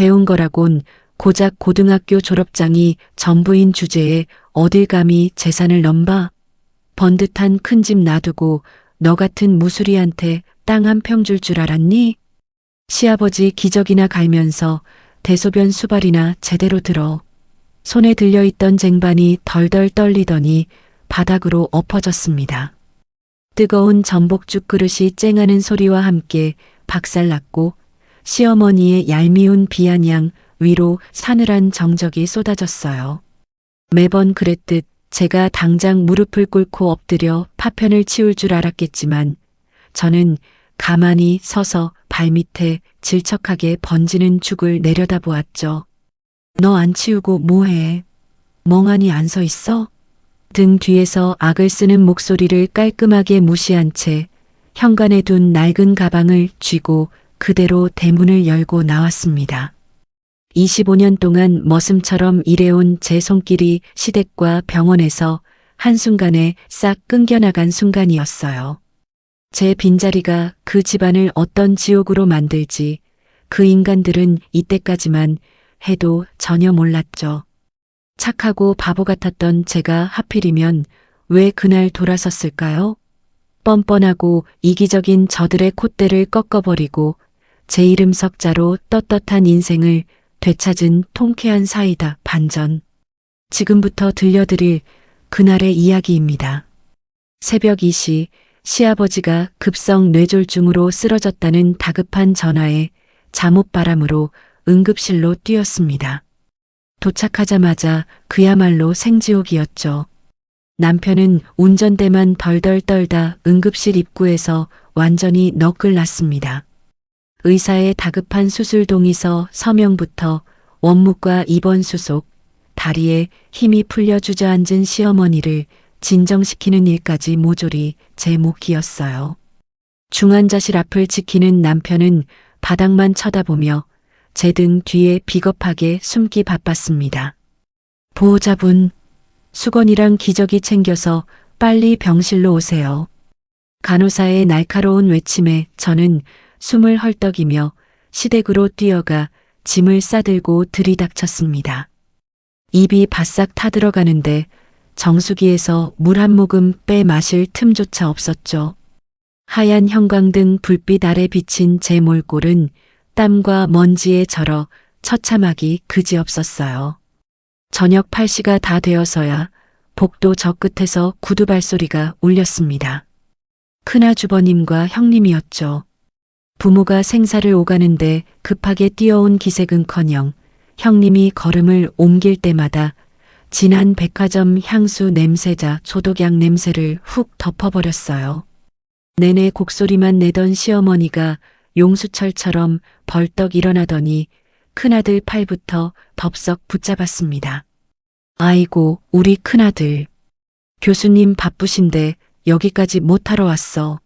배운 거라곤 고작 고등학교 졸업장이 전부인 주제에 어딜 감히 재산을 넘봐. 번듯한 큰 집 놔두고 너 같은 무수리한테 땅 한 평 줄 줄 알았니? 시아버지 기저귀나 갈면서 대소변 수발이나 제대로 들어. 손에 들려있던 쟁반이 덜덜 떨리더니 바닥으로 엎어졌습니다. 뜨거운 전복죽 그릇이 쨍하는 소리와 함께 박살났고 시어머니의 얄미운 비아냥 위로 사늘한 정적이 쏟아졌어요. 매번 그랬듯 제가 당장 무릎을 꿇고 엎드려 파편을 치울 줄 알았겠지만 저는 가만히 서서 발밑에 질척하게 번지는 죽을 내려다보았죠. 너 안 치우고 뭐해? 멍하니 안 서 있어? 등 뒤에서 악을 쓰는 목소리를 깔끔하게 무시한 채 현관에 둔 낡은 가방을 쥐고 그대로 대문을 열고 나왔습니다. 25년 동안 머슴처럼 일해온 제 손길이 시댁과 병원에서 한순간에 싹 끊겨나간 순간이었어요. 제 빈자리가 그 집안을 어떤 지옥으로 만들지 그 인간들은 이때까지만 해도 전혀 몰랐죠. 착하고 바보 같았던 제가 하필이면 왜 그날 돌아섰을까요? 뻔뻔하고 이기적인 저들의 콧대를 꺾어버리고 제 이름 석자로 떳떳한 인생을 되찾은 통쾌한 사이다 반전. 지금부터 들려드릴 그날의 이야기입니다. 새벽 2시 시아버지가 급성 뇌졸중으로 쓰러졌다는 다급한 전화에 잠옷바람으로 응급실로 뛰었습니다. 도착하자마자 그야말로 생지옥이었죠. 남편은 운전대만 덜덜 떨다 응급실 입구에서 완전히 너클났습니다. 의사의 다급한 수술 동의서 서명부터 원무과 입원 수속, 다리에 힘이 풀려 주저앉은 시어머니를 진정시키는 일까지 모조리 제 몫이었어요. 중환자실 앞을 지키는 남편은 바닥만 쳐다보며 제 등 뒤에 비겁하게 숨기 바빴습니다. 보호자분, 수건이랑 기저귀 챙겨서 빨리 병실로 오세요. 간호사의 날카로운 외침에 저는 숨을 헐떡이며 시댁으로 뛰어가 짐을 싸들고 들이닥쳤습니다. 입이 바싹 타들어가는데 정수기에서 물 한 모금 빼 마실 틈조차 없었죠. 하얀 형광등 불빛 아래 비친 제 몰골은 땀과 먼지에 절어 처참하기 그지없었어요. 저녁 8시가 다 되어서야 복도 저 끝에서 구두 발소리가 울렸습니다. 큰아주버님과 형님이었죠. 부모가 생사를 오가는데 급하게 뛰어온 기색은커녕 형님이 걸음을 옮길 때마다 진한 백화점 향수 냄새자 소독약 냄새를 훅 덮어버렸어요. 내내 곡소리만 내던 시어머니가 용수철처럼 벌떡 일어나더니 큰아들 팔부터 덥석 붙잡았습니다. 아이고, 우리 큰아들. 교수님 바쁘신데 여기까지 못하러 왔어.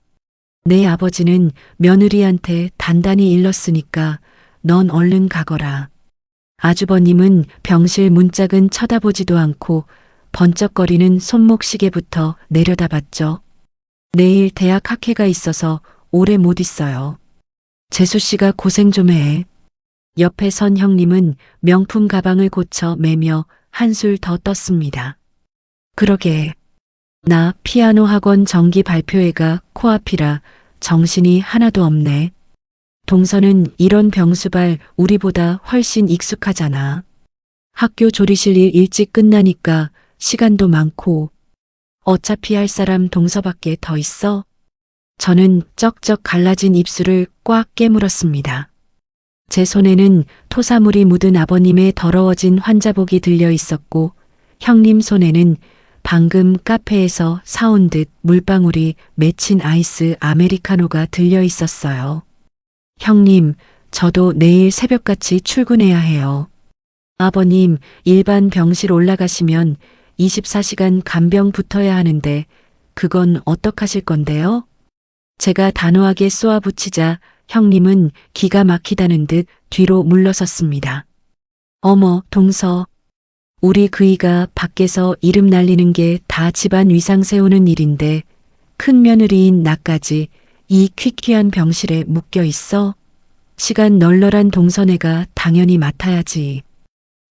내 아버지는 며느리한테 단단히 일렀으니까 넌 얼른 가거라. 아주버님은 병실 문짝은 쳐다보지도 않고 번쩍거리는 손목시계부터 내려다봤죠. 내일 대학 학회가 있어서 오래 못 있어요. 재수씨가 고생 좀 해. 옆에 선 형님은 명품 가방을 고쳐 매며 한술 더 떴습니다. 그러게. 나 피아노 학원 정기 발표회가 코앞이라 정신이 하나도 없네. 동서는 이런 병수발 우리보다 훨씬 익숙하잖아. 학교 조리실 일 일찍 끝나니까 시간도 많고 어차피 할 사람 동서밖에 더 있어? 저는 쩍쩍 갈라진 입술을 꽉 깨물었습니다. 제 손에는 토사물이 묻은 아버님의 더러워진 환자복이 들려 있었고 형님 손에는 방금 카페에서 사온 듯 물방울이 맺힌 아이스 아메리카노가 들려 있었어요. 형님, 저도 내일 새벽같이 출근해야 해요. 아버님, 일반 병실 올라가시면 24시간 간병 붙어야 하는데 그건 어떡하실 건데요? 제가 단호하게 쏘아붙이자 형님은 기가 막히다는 듯 뒤로 물러섰습니다. 어머, 동서. 우리 그이가 밖에서 이름 날리는 게 다 집안 위상 세우는 일인데 큰 며느리인 나까지 이 퀴퀴한 병실에 묶여 있어? 시간 널널한 동선애가 당연히 맡아야지.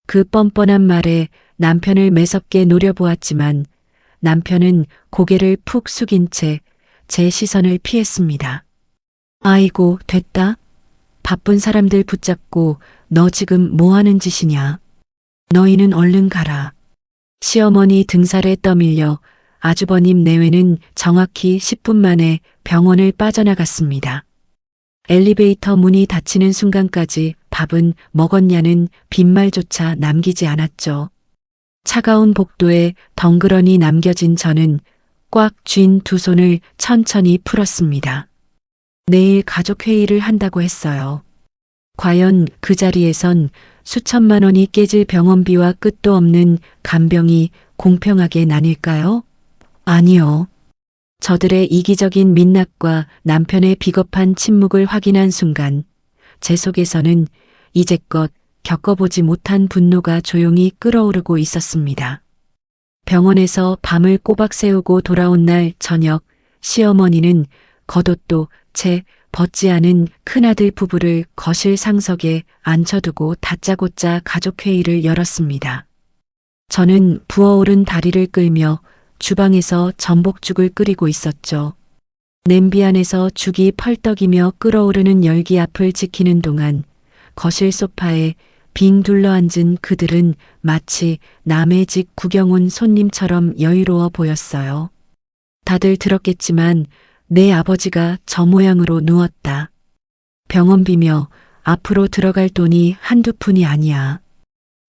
그 뻔뻔한 말에 남편을 매섭게 노려보았지만 남편은 고개를 푹 숙인 채 제 시선을 피했습니다. 아이고, 됐다. 바쁜 사람들 붙잡고 너 지금 뭐 하는 짓이냐. 너희는 얼른 가라. 시어머니 등살에 떠밀려 아주버님 내외는 정확히 10분 만에 병원을 빠져나갔습니다. 엘리베이터 문이 닫히는 순간까지 밥은 먹었냐는 빈말조차 남기지 않았죠. 차가운 복도에 덩그러니 남겨진 저는 꽉 쥔 두 손을 천천히 풀었습니다. 내일 가족회의를 한다고 했어요. 과연 그 자리에선 수천만 원이 깨질 병원비와 끝도 없는 간병이 공평하게 나뉠까요? 아니요. 저들의 이기적인 민낯과 남편의 비겁한 침묵을 확인한 순간 제 속에서는 이제껏 겪어보지 못한 분노가 조용히 끓어오르고 있었습니다. 병원에서 밤을 꼬박 새우고 돌아온 날 저녁 시어머니는 겉옷도 채 벗지 않은 큰아들 부부를 거실 상석에 앉혀두고 다짜고짜 가족회의를 열었습니다. 저는 부어오른 다리를 끌며 주방에서 전복죽을 끓이고 있었죠. 냄비 안에서 죽이 펄떡이며 끓어오르는 열기 앞을 지키는 동안 거실 소파에 빙 둘러앉은 그들은 마치 남의 집 구경 온 손님처럼 여유로워 보였어요. 다들 들었겠지만 내 아버지가 저 모양으로 누웠다. 병원비며 앞으로 들어갈 돈이 한두 푼이 아니야.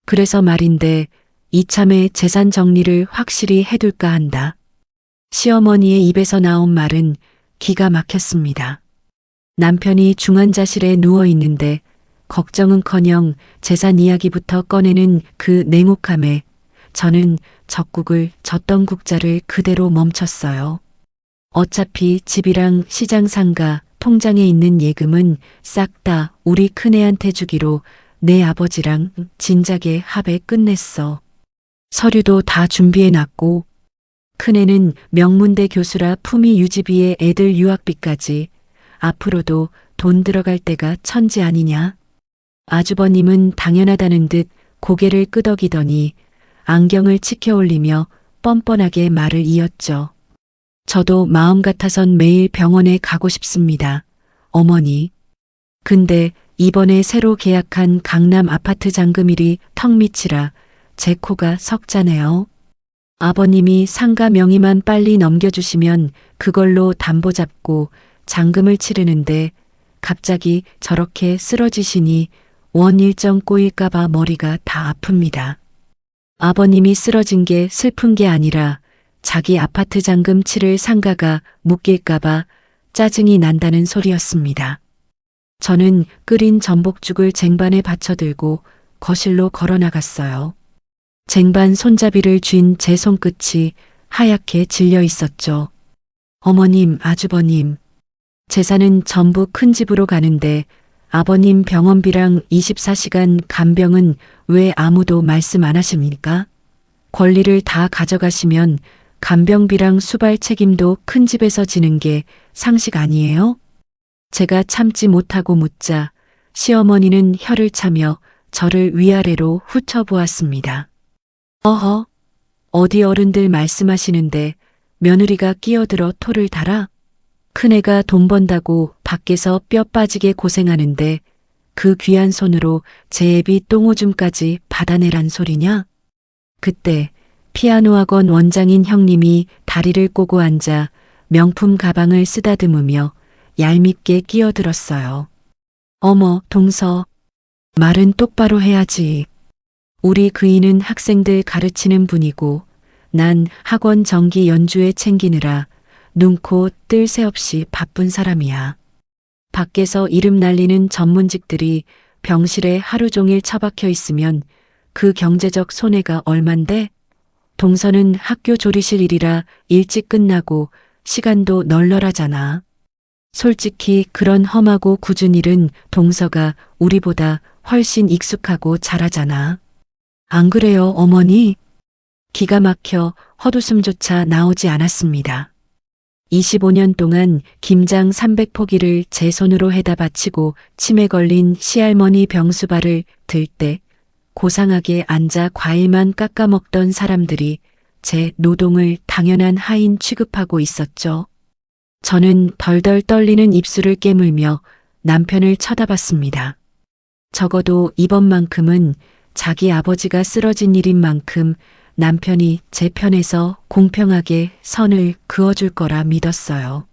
그래서 말인데 이참에 재산 정리를 확실히 해둘까 한다. 시어머니의 입에서 나온 말은 기가 막혔습니다. 남편이 중환자실에 누워 있는데 걱정은커녕 재산 이야기부터 꺼내는 그 냉혹함에 저는 젖국을 젓던 국자를 그대로 멈췄어요. 어차피 집이랑 시장 상가, 통장에 있는 예금은 싹 다 우리 큰애한테 주기로 내 아버지랑 진작에 합의 끝냈어. 서류도 다 준비해놨고 큰애는 명문대 교수라 품위 유지비에 애들 유학비까지 앞으로도 돈 들어갈 때가 천지 아니냐. 아주버님은 당연하다는 듯 고개를 끄덕이더니 안경을 치켜 올리며 뻔뻔하게 말을 이었죠. 저도 마음 같아선 매일 병원에 가고 싶습니다. 어머니. 근데 이번에 새로 계약한 강남 아파트 잔금일이 턱 밑이라 제 코가 석자네요. 아버님이 상가 명의만 빨리 넘겨주시면 그걸로 담보 잡고 잔금을 치르는데 갑자기 저렇게 쓰러지시니 원 일정 꼬일까봐 머리가 다 아픕니다. 아버님이 쓰러진 게 슬픈 게 아니라 자기 아파트 잔금 치를 상가가 묶일까봐 짜증이 난다는 소리였습니다. 저는 끓인 전복죽을 쟁반에 받쳐들고 거실로 걸어나갔어요. 쟁반 손잡이를 쥔 제 손끝이 하얗게 질려 있었죠. 어머님, 아주버님. 재산은 전부 큰 집으로 가는데 아버님 병원비랑 24시간 간병은 왜 아무도 말씀 안 하십니까? 권리를 다 가져가시면 간병비랑 수발 책임도 큰 집에서 지는 게 상식 아니에요? 제가 참지 못하고 묻자 시어머니는 혀를 차며 저를 위아래로 훑어보았습니다. 어허, 어디 어른들 말씀하시는데 며느리가 끼어들어 토를 달아? 큰애가 돈 번다고 밖에서 뼈 빠지게 고생하는데 그 귀한 손으로 제 애비 똥오줌까지 받아내란 소리냐? 그때 피아노 학원 원장인 형님이 다리를 꼬고 앉아 명품 가방을 쓰다듬으며 얄밉게 끼어들었어요. 어머, 동서. 말은 똑바로 해야지. 우리 그이는 학생들 가르치는 분이고 난 학원 정기 연주회 챙기느라 눈코 뜰 새 없이 바쁜 사람이야. 밖에서 이름 날리는 전문직들이 병실에 하루 종일 처박혀 있으면 그 경제적 손해가 얼만데? 동서는 학교 조리실 일이라 일찍 끝나고 시간도 널널하잖아. 솔직히 그런 험하고 굳은 일은 동서가 우리보다 훨씬 익숙하고 잘하잖아. 안 그래요, 어머니? 기가 막혀 헛웃음조차 나오지 않았습니다. 25년 동안 김장 300포기를 제 손으로 해다 바치고 치매 걸린 시할머니 병수발을 들 때 고상하게 앉아 과일만 깎아 먹던 사람들이 제 노동을 당연한 하인 취급하고 있었죠. 저는 덜덜 떨리는 입술을 깨물며 남편을 쳐다봤습니다. 적어도 이번만큼은 자기 아버지가 쓰러진 일인 만큼 남편이 제 편에서 공평하게 선을 그어줄 거라 믿었어요.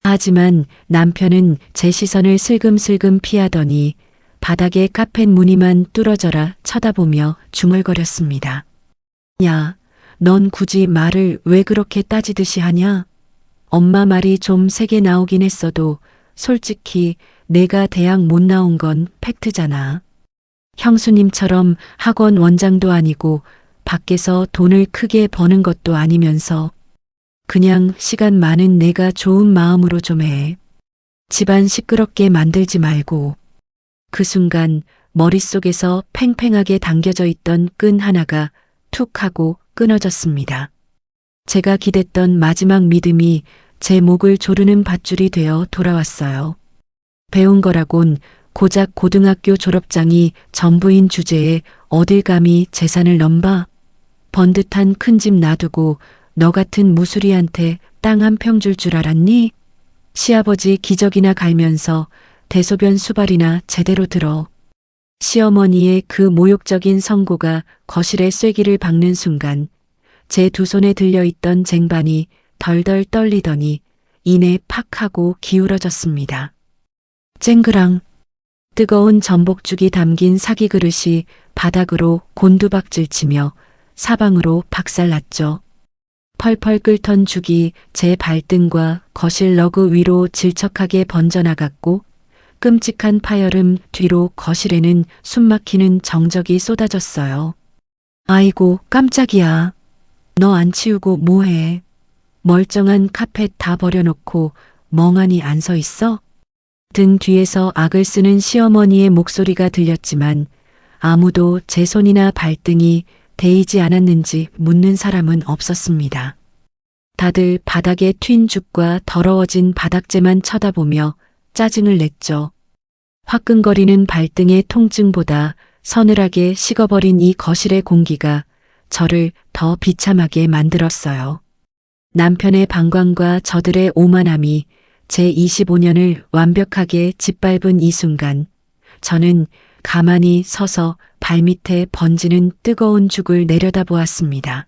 하지만 남편은 제 시선을 슬금슬금 피하더니 바닥에 카펫 무늬만 뚫어져라 쳐다보며 중얼거렸습니다. 야, 넌 굳이 말을 왜 그렇게 따지듯이 하냐? 엄마 말이 좀 세게 나오긴 했어도 솔직히 내가 대학 못 나온 건 팩트잖아. 형수님처럼 학원 원장도 아니고 밖에서 돈을 크게 버는 것도 아니면서 그냥 시간 많은 내가 좋은 마음으로 좀 해. 집안 시끄럽게 만들지 말고. 그 순간 머릿속에서 팽팽하게 당겨져 있던 끈 하나가 툭 하고 끊어졌습니다. 제가 기댔던 마지막 믿음이 제 목을 조르는 밧줄이 되어 돌아왔어요. 배운 거라곤 고작 고등학교 졸업장이 전부인 주제에 어딜 감히 재산을 넘봐? 번듯한 큰 집 놔두고 너 같은 무수리한테 땅 한 평 줄 줄 알았니? 시아버지 기저귀나 갈면서 대소변 수발이나 제대로 들어. 시어머니의 그 모욕적인 성고가 거실에 쐐기를 박는 순간 제 두 손에 들려있던 쟁반이 덜덜 떨리더니 이내 팍 하고 기울어졌습니다. 쨍그랑 뜨거운 전복죽이 담긴 사기 그릇이 바닥으로 곤두박질치며 사방으로 박살났죠. 펄펄 끓던 죽이 제 발등과 거실 러그 위로 질척하게 번져나갔고 끔찍한 파열음 뒤로 거실에는 숨막히는 정적이 쏟아졌어요. 아이고 깜짝이야. 너 안 치우고 뭐해? 멀쩡한 카펫 다 버려놓고 멍하니 안 서 있어? 등 뒤에서 악을 쓰는 시어머니의 목소리가 들렸지만 아무도 제 손이나 발등이 데이지 않았는지 묻는 사람은 없었습니다. 다들 바닥에 튄 죽과 더러워진 바닥재만 쳐다보며 짜증을 냈죠. 화끈거리는 발등의 통증보다 서늘하게 식어버린 이 거실의 공기가 저를 더 비참하게 만들었어요. 남편의 방광과 저들의 오만함이 제 25년을 완벽하게 짓밟은 이 순간 저는 가만히 서서 발밑에 번지는 뜨거운 죽을 내려다보았습니다.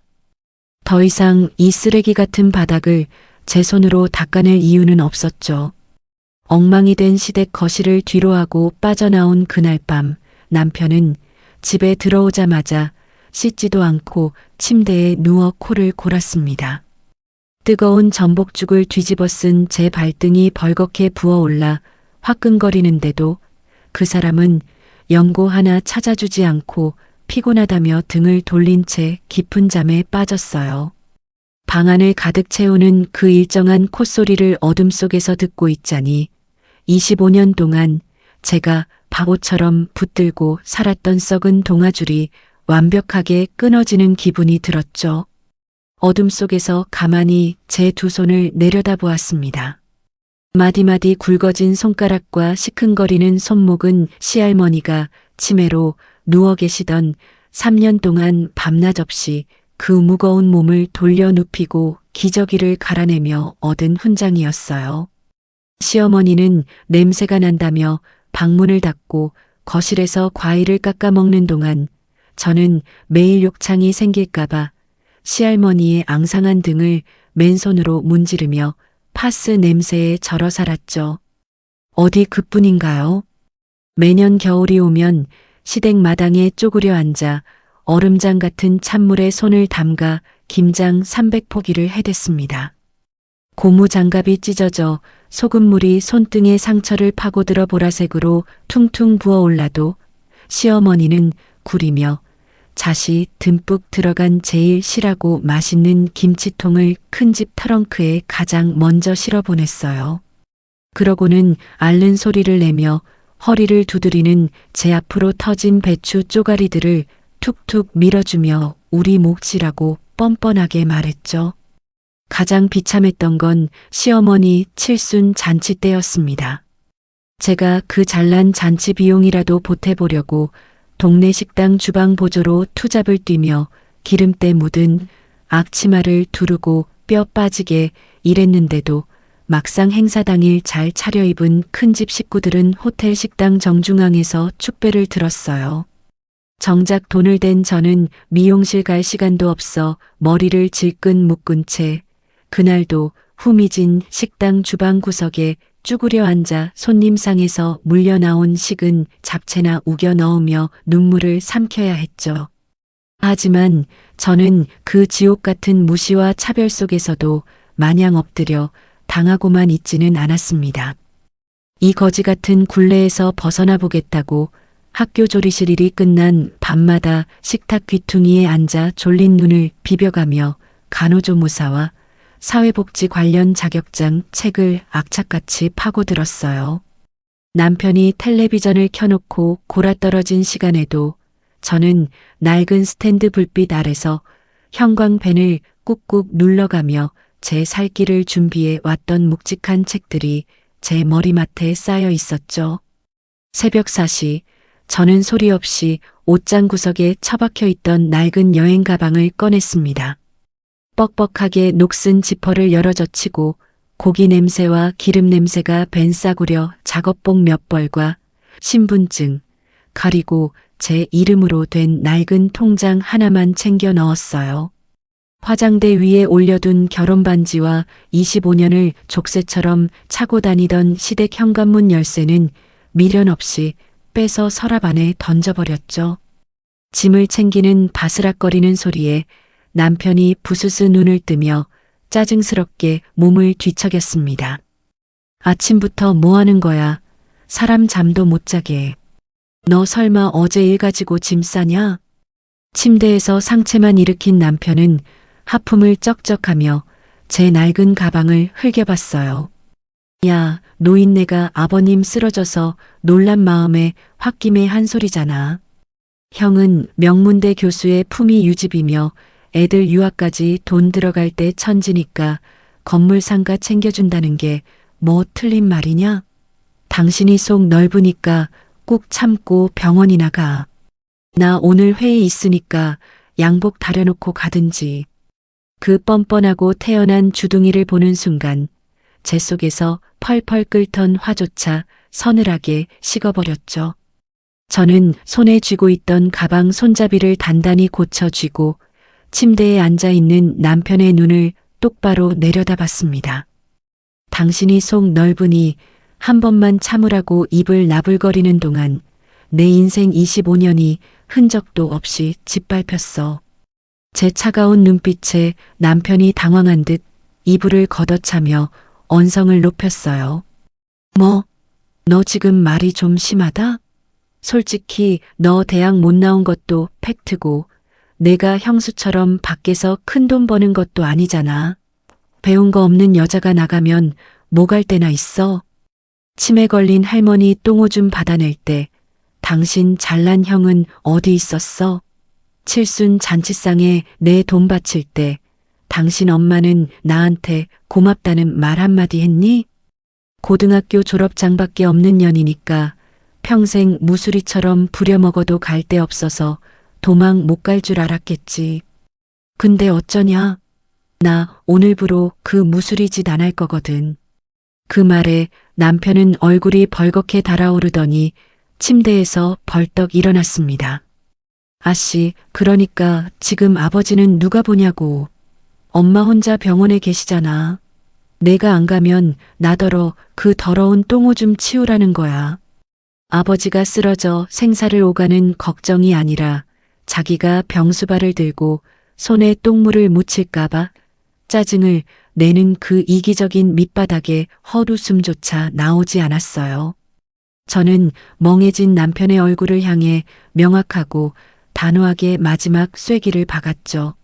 더 이상 이 쓰레기 같은 바닥을 제 손으로 닦아낼 이유는 없었죠. 엉망이 된 시댁 거실을 뒤로하고 빠져나온 그날 밤 남편은 집에 들어오자마자 씻지도 않고 침대에 누워 코를 골았습니다. 뜨거운 전복죽을 뒤집어 쓴 제 발등이 벌겋게 부어올라 화끈거리는데도 그 사람은 연고 하나 찾아주지 않고 피곤하다며 등을 돌린 채 깊은 잠에 빠졌어요. 방 안을 가득 채우는 그 일정한 콧소리를 어둠 속에서 듣고 있자니 25년 동안 제가 바보처럼 붙들고 살았던 썩은 동아줄이 완벽하게 끊어지는 기분이 들었죠. 어둠 속에서 가만히 제 두 손을 내려다보았습니다. 마디마디 굵어진 손가락과 시큰거리는 손목은 시할머니가 치매로 누워 계시던 3년 동안 밤낮 없이 그 무거운 몸을 돌려 눕히고 기저귀를 갈아내며 얻은 훈장이었어요. 시어머니는 냄새가 난다며 방문을 닫고 거실에서 과일을 깎아 먹는 동안 저는 매일 욕창이 생길까봐 시할머니의 앙상한 등을 맨손으로 문지르며 파스 냄새에 절어 살았죠. 어디 그뿐인가요? 매년 겨울이 오면 시댁 마당에 쪼그려 앉아 얼음장 같은 찬물에 손을 담가 김장 300포기를 해댔습니다. 고무 장갑이 찢어져 소금물이 손등의 상처를 파고들어 보라색으로 퉁퉁 부어올라도 시어머니는 구리며 잣이 듬뿍 들어간 제일 실하고 맛있는 김치통을 큰 집 트렁크에 가장 먼저 실어 보냈어요. 그러고는 앓는 소리를 내며 허리를 두드리는 제 앞으로 터진 배추 쪼가리들을 툭툭 밀어주며 우리 몫이라고 뻔뻔하게 말했죠. 가장 비참했던 건 시어머니 칠순 잔치 때였습니다. 제가 그 잘난 잔치 비용이라도 보태보려고 동네 식당 주방 보조로 투잡을 뛰며 기름때 묻은 악치마를 두르고 뼈 빠지게 일했는데도 막상 행사 당일 잘 차려입은 큰집 식구들은 호텔 식당 정중앙에서 축배를 들었어요. 정작 돈을 댄 저는 미용실 갈 시간도 없어 머리를 질끈 묶은 채 그날도 후미진 식당 주방 구석에 쭈그려 앉아 손님상에서 물려나온 식은 잡채나 우겨 넣으며 눈물을 삼켜야 했죠. 하지만 저는 그 지옥 같은 무시와 차별 속에서도 마냥 엎드려 당하고만 있지는 않았습니다. 이 거지 같은 굴레에서 벗어나 보겠다고 학교 조리실 일이 끝난 밤마다 식탁 귀퉁이에 앉아 졸린 눈을 비벼가며 간호조무사와 사회복지 관련 자격증 책을 악착같이 파고들었어요. 남편이 텔레비전을 켜놓고 골아떨어진 시간에도 저는 낡은 스탠드 불빛 아래서 형광펜을 꾹꾹 눌러가며 제 살 길을 준비해 왔던 묵직한 책들이 제 머리맡에 쌓여 있었죠. 새벽 4시 저는 소리 없이 옷장 구석에 처박혀 있던 낡은 여행 가방을 꺼냈습니다. 뻑뻑하게 녹슨 지퍼를 열어 젖히고 고기 냄새와 기름 냄새가 벤싸구려 작업복 몇 벌과 신분증, 그리고 제 이름으로 된 낡은 통장 하나만 챙겨 넣었어요. 화장대 위에 올려둔 결혼반지와 25년을 족쇄처럼 차고 다니던 시댁 현관문 열쇠는 미련 없이 빼서 서랍 안에 던져버렸죠. 짐을 챙기는 바스락거리는 소리에 남편이 부스스 눈을 뜨며 짜증스럽게 몸을 뒤척였습니다. 아침부터 뭐 하는 거야? 사람 잠도 못 자게. 너 설마 어제 일 가지고 짐 싸냐? 침대에서 상체만 일으킨 남편은 하품을 쩍쩍하며 제 낡은 가방을 흘겨봤어요. 야, 노인네가 아버님 쓰러져서 놀란 마음에 홧김에 한 소리잖아. 형은 명문대 교수의 품위 유집이며 애들 유학까지 돈 들어갈 때 천지니까 건물 상가 챙겨준다는 게 뭐 틀린 말이냐? 당신이 속 넓으니까 꾹 참고 병원이나 가. 나 오늘 회의 있으니까 양복 다려놓고 가든지. 그 뻔뻔하고 태어난 주둥이를 보는 순간 제 속에서 펄펄 끓던 화조차 서늘하게 식어버렸죠. 저는 손에 쥐고 있던 가방 손잡이를 단단히 고쳐 쥐고 침대에 앉아 있는 남편의 눈을 똑바로 내려다봤습니다. 당신이 속 넓으니 한 번만 참으라고 입을 나불거리는 동안 내 인생 25년이 흔적도 없이 짓밟혔어. 제 차가운 눈빛에 남편이 당황한 듯 이불을 걷어차며 언성을 높였어요. 뭐? 너 지금 말이 좀 심하다? 솔직히 너 대학 못 나온 것도 팩트고 내가 형수처럼 밖에서 큰돈 버는 것도 아니잖아. 배운 거 없는 여자가 나가면 뭐 갈 데나 있어. 치매 걸린 할머니 똥오줌 받아낼 때 당신 잘난 형은 어디 있었어? 칠순 잔치상에 내 돈 바칠 때 당신 엄마는 나한테 고맙다는 말 한마디 했니? 고등학교 졸업장밖에 없는 년이니까 평생 무수리처럼 부려먹어도 갈 데 없어서 도망 못 갈 줄 알았겠지. 근데 어쩌냐? 나 오늘부로 그 무수리 짓 안 할 거거든. 그 말에 남편은 얼굴이 벌겋게 달아오르더니 침대에서 벌떡 일어났습니다. 아씨, 그러니까 지금 아버지는 누가 보냐고. 엄마 혼자 병원에 계시잖아. 내가 안 가면 나더러 그 더러운 똥오줌 치우라는 거야. 아버지가 쓰러져 생사를 오가는 걱정이 아니라 자기가 병수발을 들고 손에 똥물을 묻힐까봐 짜증을 내는 그 이기적인 밑바닥에 헛웃음조차 나오지 않았어요. 저는 멍해진 남편의 얼굴을 향해 명확하고 단호하게 마지막 쐐기를 박았죠.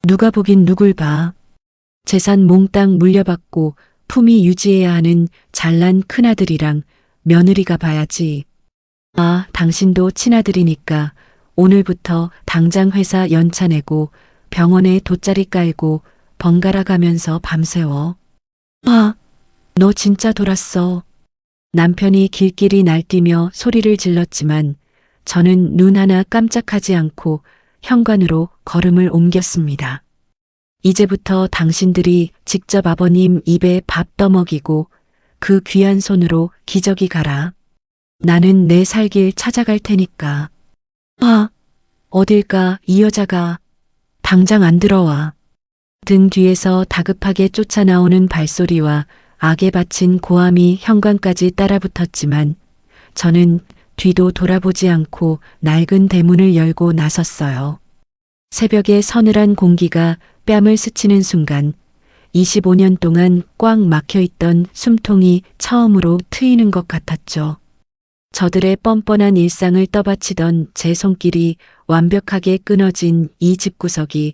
누가 보긴 누굴 봐. 재산 몽땅 물려받고 품위 유지해야 하는 잘난 큰아들이랑 며느리가 봐야지. 아, 당신도 친아들이니까 오늘부터 당장 회사 연차 내고 병원에 돗자리 깔고 번갈아 가면서 밤새워. 아, 너 진짜 돌았어. 남편이 길길이 날뛰며 소리를 질렀지만 저는 눈 하나 깜짝하지 않고 현관으로 걸음을 옮겼습니다. 이제부터 당신들이 직접 아버님 입에 밥 떠먹이고 그 귀한 손으로 기저귀 갈아. 나는 내 살 길 찾아갈 테니까. 아, 어딜까 이 여자가. 당장 안 들어와. 등 뒤에서 다급하게 쫓아나오는 발소리와 악에 바친 고함이 현관까지 따라붙었지만 저는 뒤도 돌아보지 않고 낡은 대문을 열고 나섰어요. 새벽의 서늘한 공기가 뺨을 스치는 순간 25년 동안 꽉 막혀있던 숨통이 처음으로 트이는 것 같았죠. 저들의 뻔뻔한 일상을 떠받치던 제 손길이 완벽하게 끊어진 이 집구석이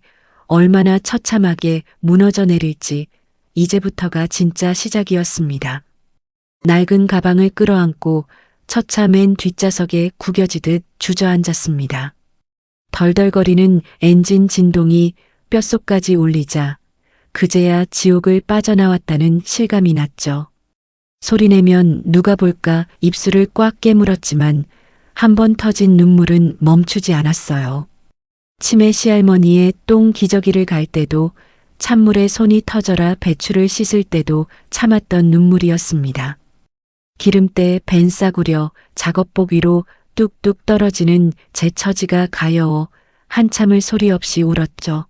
얼마나 처참하게 무너져 내릴지 이제부터가 진짜 시작이었습니다. 낡은 가방을 끌어안고 첫차 맨 뒷좌석에 구겨지듯 주저앉았습니다. 덜덜거리는 엔진 진동이 뼛속까지 울리자 그제야 지옥을 빠져나왔다는 실감이 났죠. 소리내면 누가 볼까 입술을 꽉 깨물었지만 한 번 터진 눈물은 멈추지 않았어요. 치매 시할머니의 똥 기저귀를 갈 때도 찬물에 손이 터져라 배추를 씻을 때도 참았던 눈물이었습니다. 기름때 벤 싸구려 작업복 위로 뚝뚝 떨어지는 제 처지가 가여워 한참을 소리 없이 울었죠.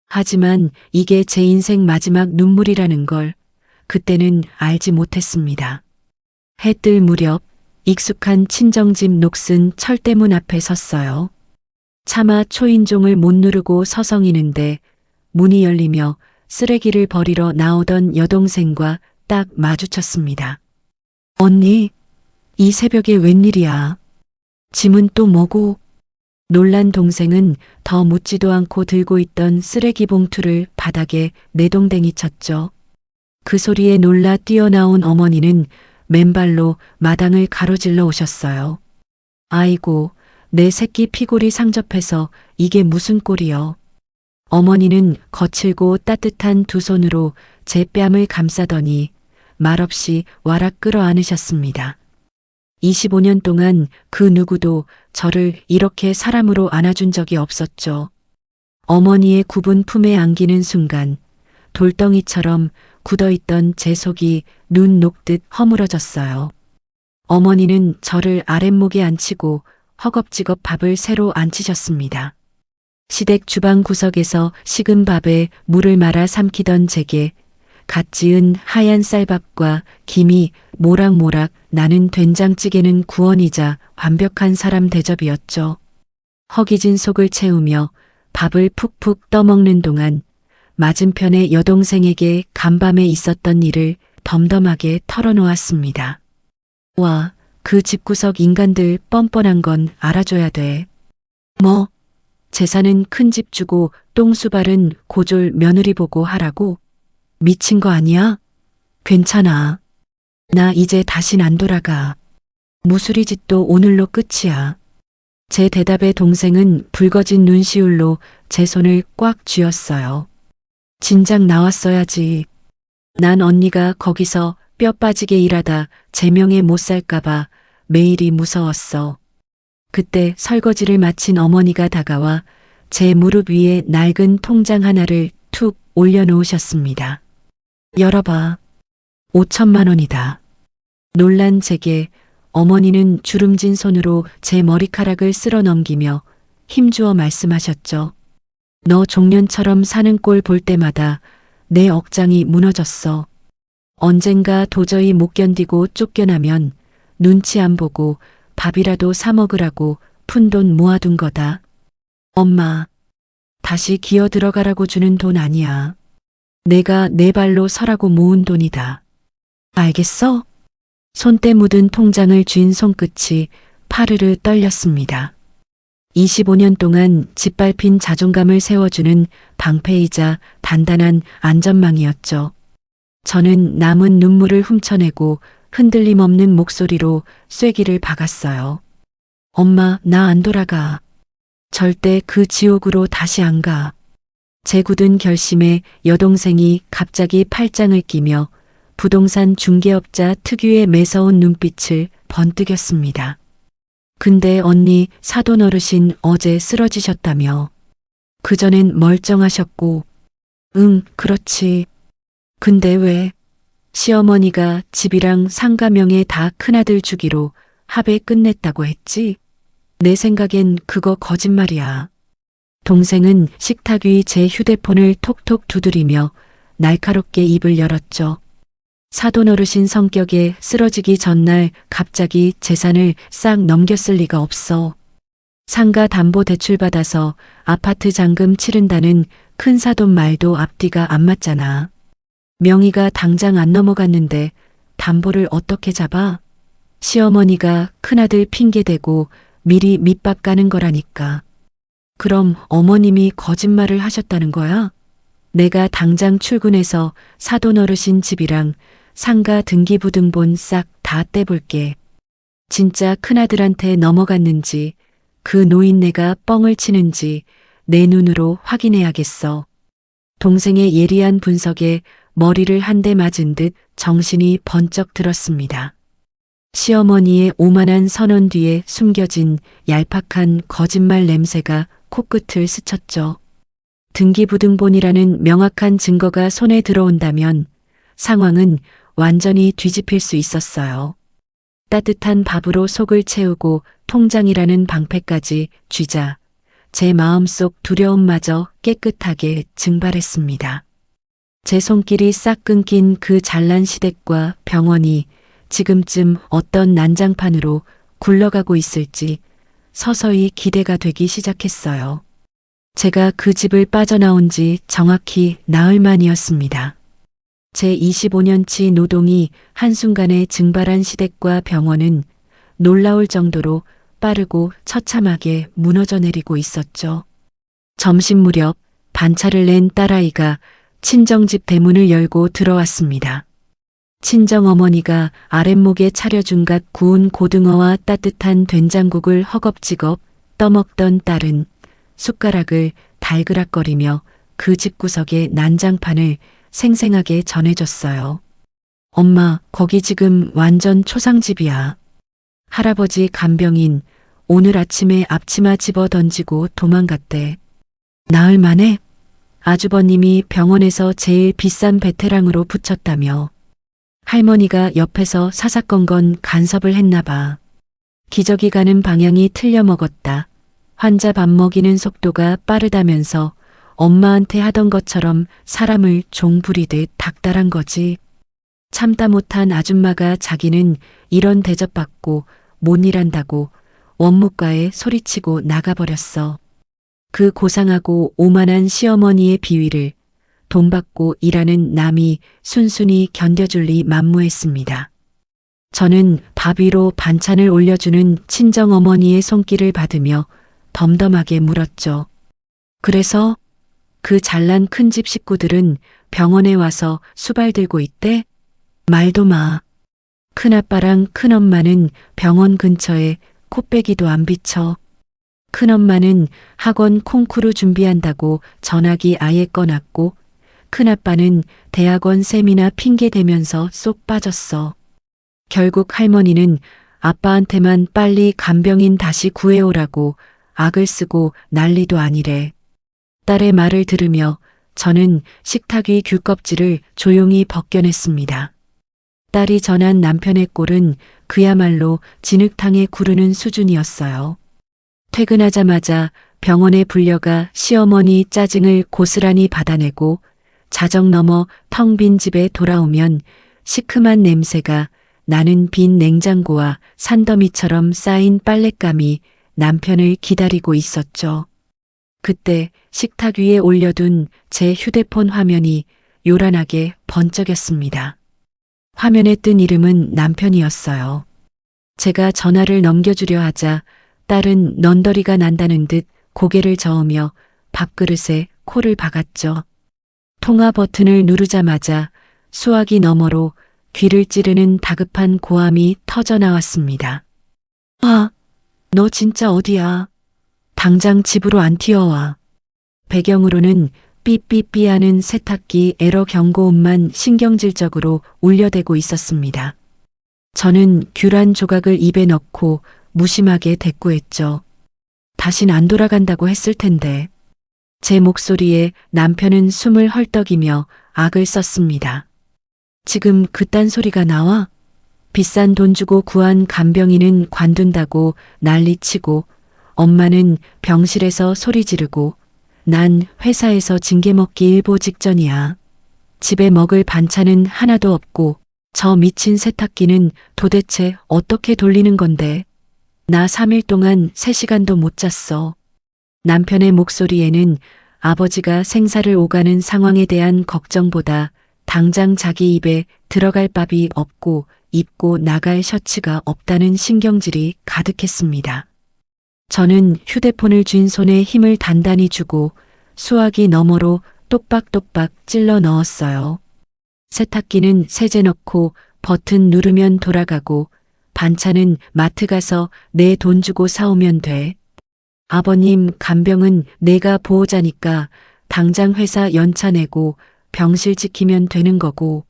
하지만 이게 제 인생 마지막 눈물이라는 걸 그때는 알지 못했습니다. 해 뜰 무렵 익숙한 친정집 녹슨 철대문 앞에 섰어요. 차마 초인종을 못 누르고 서성이는데 문이 열리며 쓰레기를 버리러 나오던 여동생과 딱 마주쳤습니다. 언니, 이 새벽에 웬일이야? 짐은 또 뭐고? 놀란 동생은 더 묻지도 않고 들고 있던 쓰레기 봉투를 바닥에 내동댕이 쳤죠. 그 소리에 놀라 뛰어나온 어머니는 맨발로 마당을 가로질러 오셨어요. 아이고, 내 새끼 피골이 상접해서 이게 무슨 꼴이여. 어머니는 거칠고 따뜻한 두 손으로 제 뺨을 감싸더니 말없이 와락 끌어안으셨습니다. 25년 동안 그 누구도 저를 이렇게 사람으로 안아준 적이 없었죠. 어머니의 굽은 품에 안기는 순간 돌덩이처럼 굳어있던 제 속이 눈 녹듯 허물어졌어요. 어머니는 저를 아랫목에 앉히고 허겁지겁 밥을 새로 안치셨습니다. 시댁 주방 구석에서 식은 밥에 물을 말아 삼키던 제게 갓 지은 하얀 쌀밥과 김이 모락모락 나는 된장찌개는 구원이자 완벽한 사람 대접이었죠. 허기진 속을 채우며 밥을 푹푹 떠먹는 동안 맞은편의 여동생에게 간밤에 있었던 일을 덤덤하게 털어놓았습니다. 와, 그 집구석 인간들 뻔뻔한 건 알아줘야 돼. 뭐? 재산은 큰 집 주고 똥수발은 고졸 며느리 보고 하라고? 미친 거 아니야? 괜찮아. 나 이제 다신 안 돌아가. 무수리 짓도 오늘로 끝이야. 제 대답에 동생은 붉어진 눈시울로 제 손을 꽉 쥐었어요. 진작 나왔어야지. 난 언니가 거기서 뼈 빠지게 일하다 제명에 못 살까봐 매일이 무서웠어. 그때 설거지를 마친 어머니가 다가와 제 무릎 위에 낡은 통장 하나를 툭 올려놓으셨습니다. 열어봐. 5천만 원이다. 놀란 제게 어머니는 주름진 손으로 제 머리카락을 쓸어 넘기며 힘주어 말씀하셨죠. 너 종년처럼 사는 꼴 볼 때마다 내 억장이 무너졌어. 언젠가 도저히 못 견디고 쫓겨나면 눈치 안 보고 밥이라도 사 먹으라고 푼돈 모아둔 거다. 엄마, 다시 기어 들어가라고 주는 돈 아니야. 내가 내 발로 서라고 모은 돈이다. 알겠어? 손때 묻은 통장을 쥔 손끝이 파르르 떨렸습니다. 25년 동안 짓밟힌 자존감을 세워주는 방패이자 단단한 안전망이었죠. 저는 남은 눈물을 훔쳐내고 흔들림 없는 목소리로 쐐기를 박았어요. 엄마, 나 안 돌아가. 절대 그 지옥으로 다시 안 가. 제 굳은 결심에 여동생이 갑자기 팔짱을 끼며 부동산 중개업자 특유의 매서운 눈빛을 번뜩였습니다. 근데 언니 사돈 어르신 어제 쓰러지셨다며. 그전엔 멀쩡하셨고. 응, 그렇지. 근데 왜? 시어머니가 집이랑 상가명에 다 큰아들 주기로 합의 끝냈다고 했지? 내 생각엔 그거 거짓말이야. 동생은 식탁 위 제 휴대폰을 톡톡 두드리며 날카롭게 입을 열었죠. 사돈 어르신 성격에 쓰러지기 전날 갑자기 재산을 싹 넘겼을 리가 없어. 상가 담보 대출 받아서 아파트 잔금 치른다는 큰 사돈 말도 앞뒤가 안 맞잖아. 명의가 당장 안 넘어갔는데 담보를 어떻게 잡아? 시어머니가 큰아들 핑계대고 미리 밑밥 까는 거라니까. 그럼 어머님이 거짓말을 하셨다는 거야? 내가 당장 출근해서 사돈 어르신 집이랑 상가 등기부등본 싹 다 떼볼게. 진짜 큰아들한테 넘어갔는지 그 노인네가 뻥을 치는지 내 눈으로 확인해야겠어. 동생의 예리한 분석에 머리를 한 대 맞은 듯 정신이 번쩍 들었습니다. 시어머니의 오만한 선언 뒤에 숨겨진 얄팍한 거짓말 냄새가 코끝을 스쳤죠. 등기부등본이라는 명확한 증거가 손에 들어온다면 상황은 완전히 뒤집힐 수 있었어요. 따뜻한 밥으로 속을 채우고 통장이라는 방패까지 쥐자 제 마음속 두려움마저 깨끗하게 증발했습니다. 제 손길이 싹 끊긴 그 잘난 시댁과 병원이 지금쯤 어떤 난장판으로 굴러가고 있을지 서서히 기대가 되기 시작했어요. 제가 그 집을 빠져나온 지 정확히 나흘 만이었습니다. 제 25년치 노동이 한순간에 증발한 시댁과 병원은 놀라울 정도로 빠르고 처참하게 무너져 내리고 있었죠. 점심 무렵 반차를 낸 딸아이가 친정집 대문을 열고 들어왔습니다. 친정어머니가 아랫목에 차려준 갓 구운 고등어와 따뜻한 된장국을 허겁지겁 떠먹던 딸은 숟가락을 달그락거리며 그 집구석의 난장판을 생생하게 전해줬어요. 엄마, 거기 지금 완전 초상집이야. 할아버지 간병인 오늘 아침에 앞치마 집어 던지고 도망갔대. 나흘 만에? 아주버님이 병원에서 제일 비싼 베테랑으로 붙였다며. 할머니가 옆에서 사사건건 간섭을 했나 봐. 기저귀 가는 방향이 틀려 먹었다. 환자 밥 먹이는 속도가 빠르다면서 엄마한테 하던 것처럼 사람을 종 부리듯 닥달한 거지. 참다 못한 아줌마가 자기는 이런 대접받고 못 일한다고 원무과에 소리치고 나가버렸어. 그 고상하고 오만한 시어머니의 비위를 돈 받고 일하는 남이 순순히 견뎌줄 리 만무했습니다. 저는 밥 위로 반찬을 올려주는 친정어머니의 손길을 받으며 덤덤하게 물었죠. 그래서 그 잘난 큰 집 식구들은 병원에 와서 수발 들고 있대? 말도 마. 큰아빠랑 큰엄마는 병원 근처에 코빼기도 안 비쳐. 큰엄마는 학원 콩쿠르 준비한다고 전화기 아예 꺼놨고 큰아빠는 대학원 세미나 핑계 대면서 쏙 빠졌어. 결국 할머니는 아빠한테만 빨리 간병인 다시 구해오라고 악을 쓰고 난리도 아니래. 딸의 말을 들으며 저는 식탁 위 귤껍질을 조용히 벗겨냈습니다. 딸이 전한 남편의 꼴은 그야말로 진흙탕에 구르는 수준이었어요. 퇴근하자마자 병원에 불려가 시어머니 짜증을 고스란히 받아내고 자정 넘어 텅 빈 집에 돌아오면 시큼한 냄새가 나는 빈 냉장고와 산더미처럼 쌓인 빨랫감이 남편을 기다리고 있었죠. 그때 식탁 위에 올려둔 제 휴대폰 화면이 요란하게 번쩍였습니다. 화면에 뜬 이름은 남편이었어요. 제가 전화를 넘겨주려 하자 딸은 넌더리가 난다는 듯 고개를 저으며 밥그릇에 코를 박았죠. 통화 버튼을 누르자마자 수화기 너머로 귀를 찌르는 다급한 고함이 터져 나왔습니다. 아, 너 진짜 어디야? 당장 집으로 안 튀어와. 배경으로는 삐삐삐 하는 세탁기 에러 경고음만 신경질적으로 울려대고 있었습니다. 저는 귤 한 조각을 입에 넣고 무심하게 대꾸했죠. 다신 안 돌아간다고 했을 텐데. 제 목소리에 남편은 숨을 헐떡이며 악을 썼습니다. 지금 그딴 소리가 나와? 비싼 돈 주고 구한 간병인은 관둔다고 난리치고 엄마는 병실에서 소리 지르고 난 회사에서 징계 먹기 일보 직전이야. 집에 먹을 반찬은 하나도 없고 저 미친 세탁기는 도대체 어떻게 돌리는 건데. 나 3일 동안 3시간도 못 잤어. 남편의 목소리에는 아버지가 생사를 오가는 상황에 대한 걱정보다 당장 자기 입에 들어갈 밥이 없고 입고 나갈 셔츠가 없다는 신경질이 가득했습니다. 저는 휴대폰을 쥔 손에 힘을 단단히 주고 수화기 너머로 똑박똑박 찔러 넣었어요. 세탁기는 세제 넣고 버튼 누르면 돌아가고 반찬은 마트 가서 내 돈 주고 사오면 돼. 아버님 간병은 내가 보호자니까 당장 회사 연차 내고 병실 지키면 되는 거고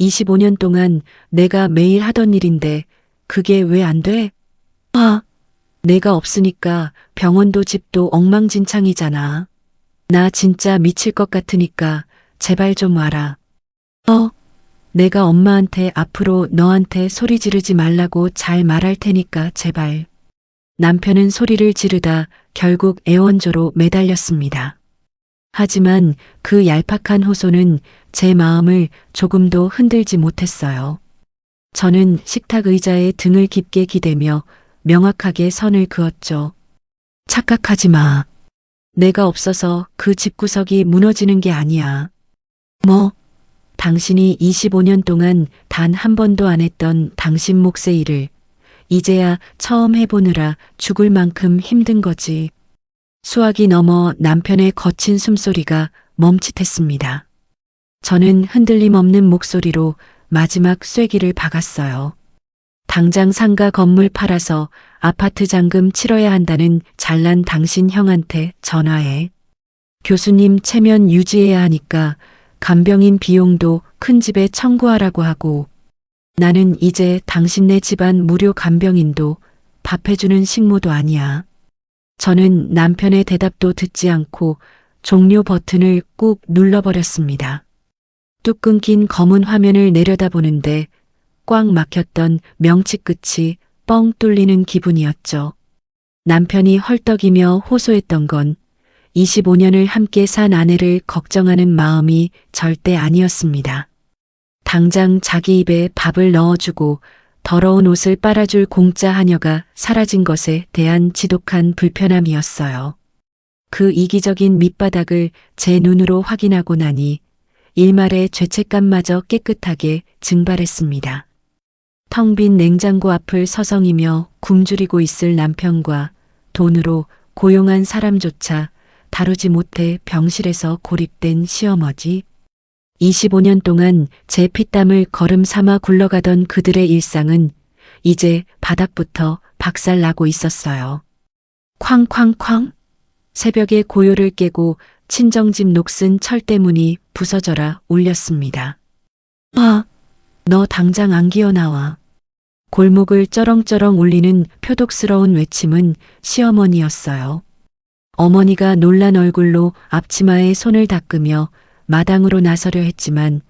25년 동안 내가 매일 하던 일인데 그게 왜 안 돼? 내가 없으니까 병원도 집도 엉망진창이잖아. 나 진짜 미칠 것 같으니까 제발 좀 와라. 내가 엄마한테 앞으로 너한테 소리 지르지 말라고 잘 말할 테니까 제발. 남편은 소리를 지르다 결국 애원조로 매달렸습니다. 하지만 그 얄팍한 호소는 제 마음을 조금도 흔들지 못했어요. 저는 식탁 의자에 등을 깊게 기대며 명확하게 선을 그었죠. 착각하지 마. 내가 없어서 그 집구석이 무너지는 게 아니야. 당신이 25년 동안 단 한 번도 안 했던 당신 몫의 일을 이제야 처음 해보느라 죽을 만큼 힘든 거지. 수화기 넘어 남편의 거친 숨소리가 멈칫했습니다. 저는 흔들림 없는 목소리로 마지막 쐐기를 박았어요. 당장 상가 건물 팔아서 아파트 잔금 치러야 한다는 잘난 당신 형한테 전화해. 교수님 체면 유지해야 하니까 간병인 비용도 큰 집에 청구하라고 하고 나는 이제 당신네 집안 무료 간병인도 밥 해주는 식모도 아니야. 저는 남편의 대답도 듣지 않고 종료 버튼을 꾹 눌러버렸습니다. 뚝 끊긴 검은 화면을 내려다보는데 꽉 막혔던 명치 끝이 뻥 뚫리는 기분이었죠. 남편이 헐떡이며 호소했던 건 25년을 함께 산 아내를 걱정하는 마음이 절대 아니었습니다. 당장 자기 입에 밥을 넣어주고 더러운 옷을 빨아줄 공짜 하녀가 사라진 것에 대한 지독한 불편함이었어요. 그 이기적인 밑바닥을 제 눈으로 확인하고 나니 일말의 죄책감마저 깨끗하게 증발했습니다. 텅 빈 냉장고 앞을 서성이며 굶주리고 있을 남편과 돈으로 고용한 사람조차 다루지 못해 병실에서 고립된 시어머니. 25년 동안 제 피땀을 거름 삼아 굴러가던 그들의 일상은 이제 바닥부터 박살나고 있었어요. 쾅쾅쾅. 새벽의 고요를 깨고 친정집 녹슨 철대문이 부서져라 울렸습니다. 너 당장 안 기어나와. 골목을 쩌렁쩌렁 울리는 표독스러운 외침은 시어머니였어요. 어머니가 놀란 얼굴로 앞치마에 손을 닦으며 마당으로 나서려 했지만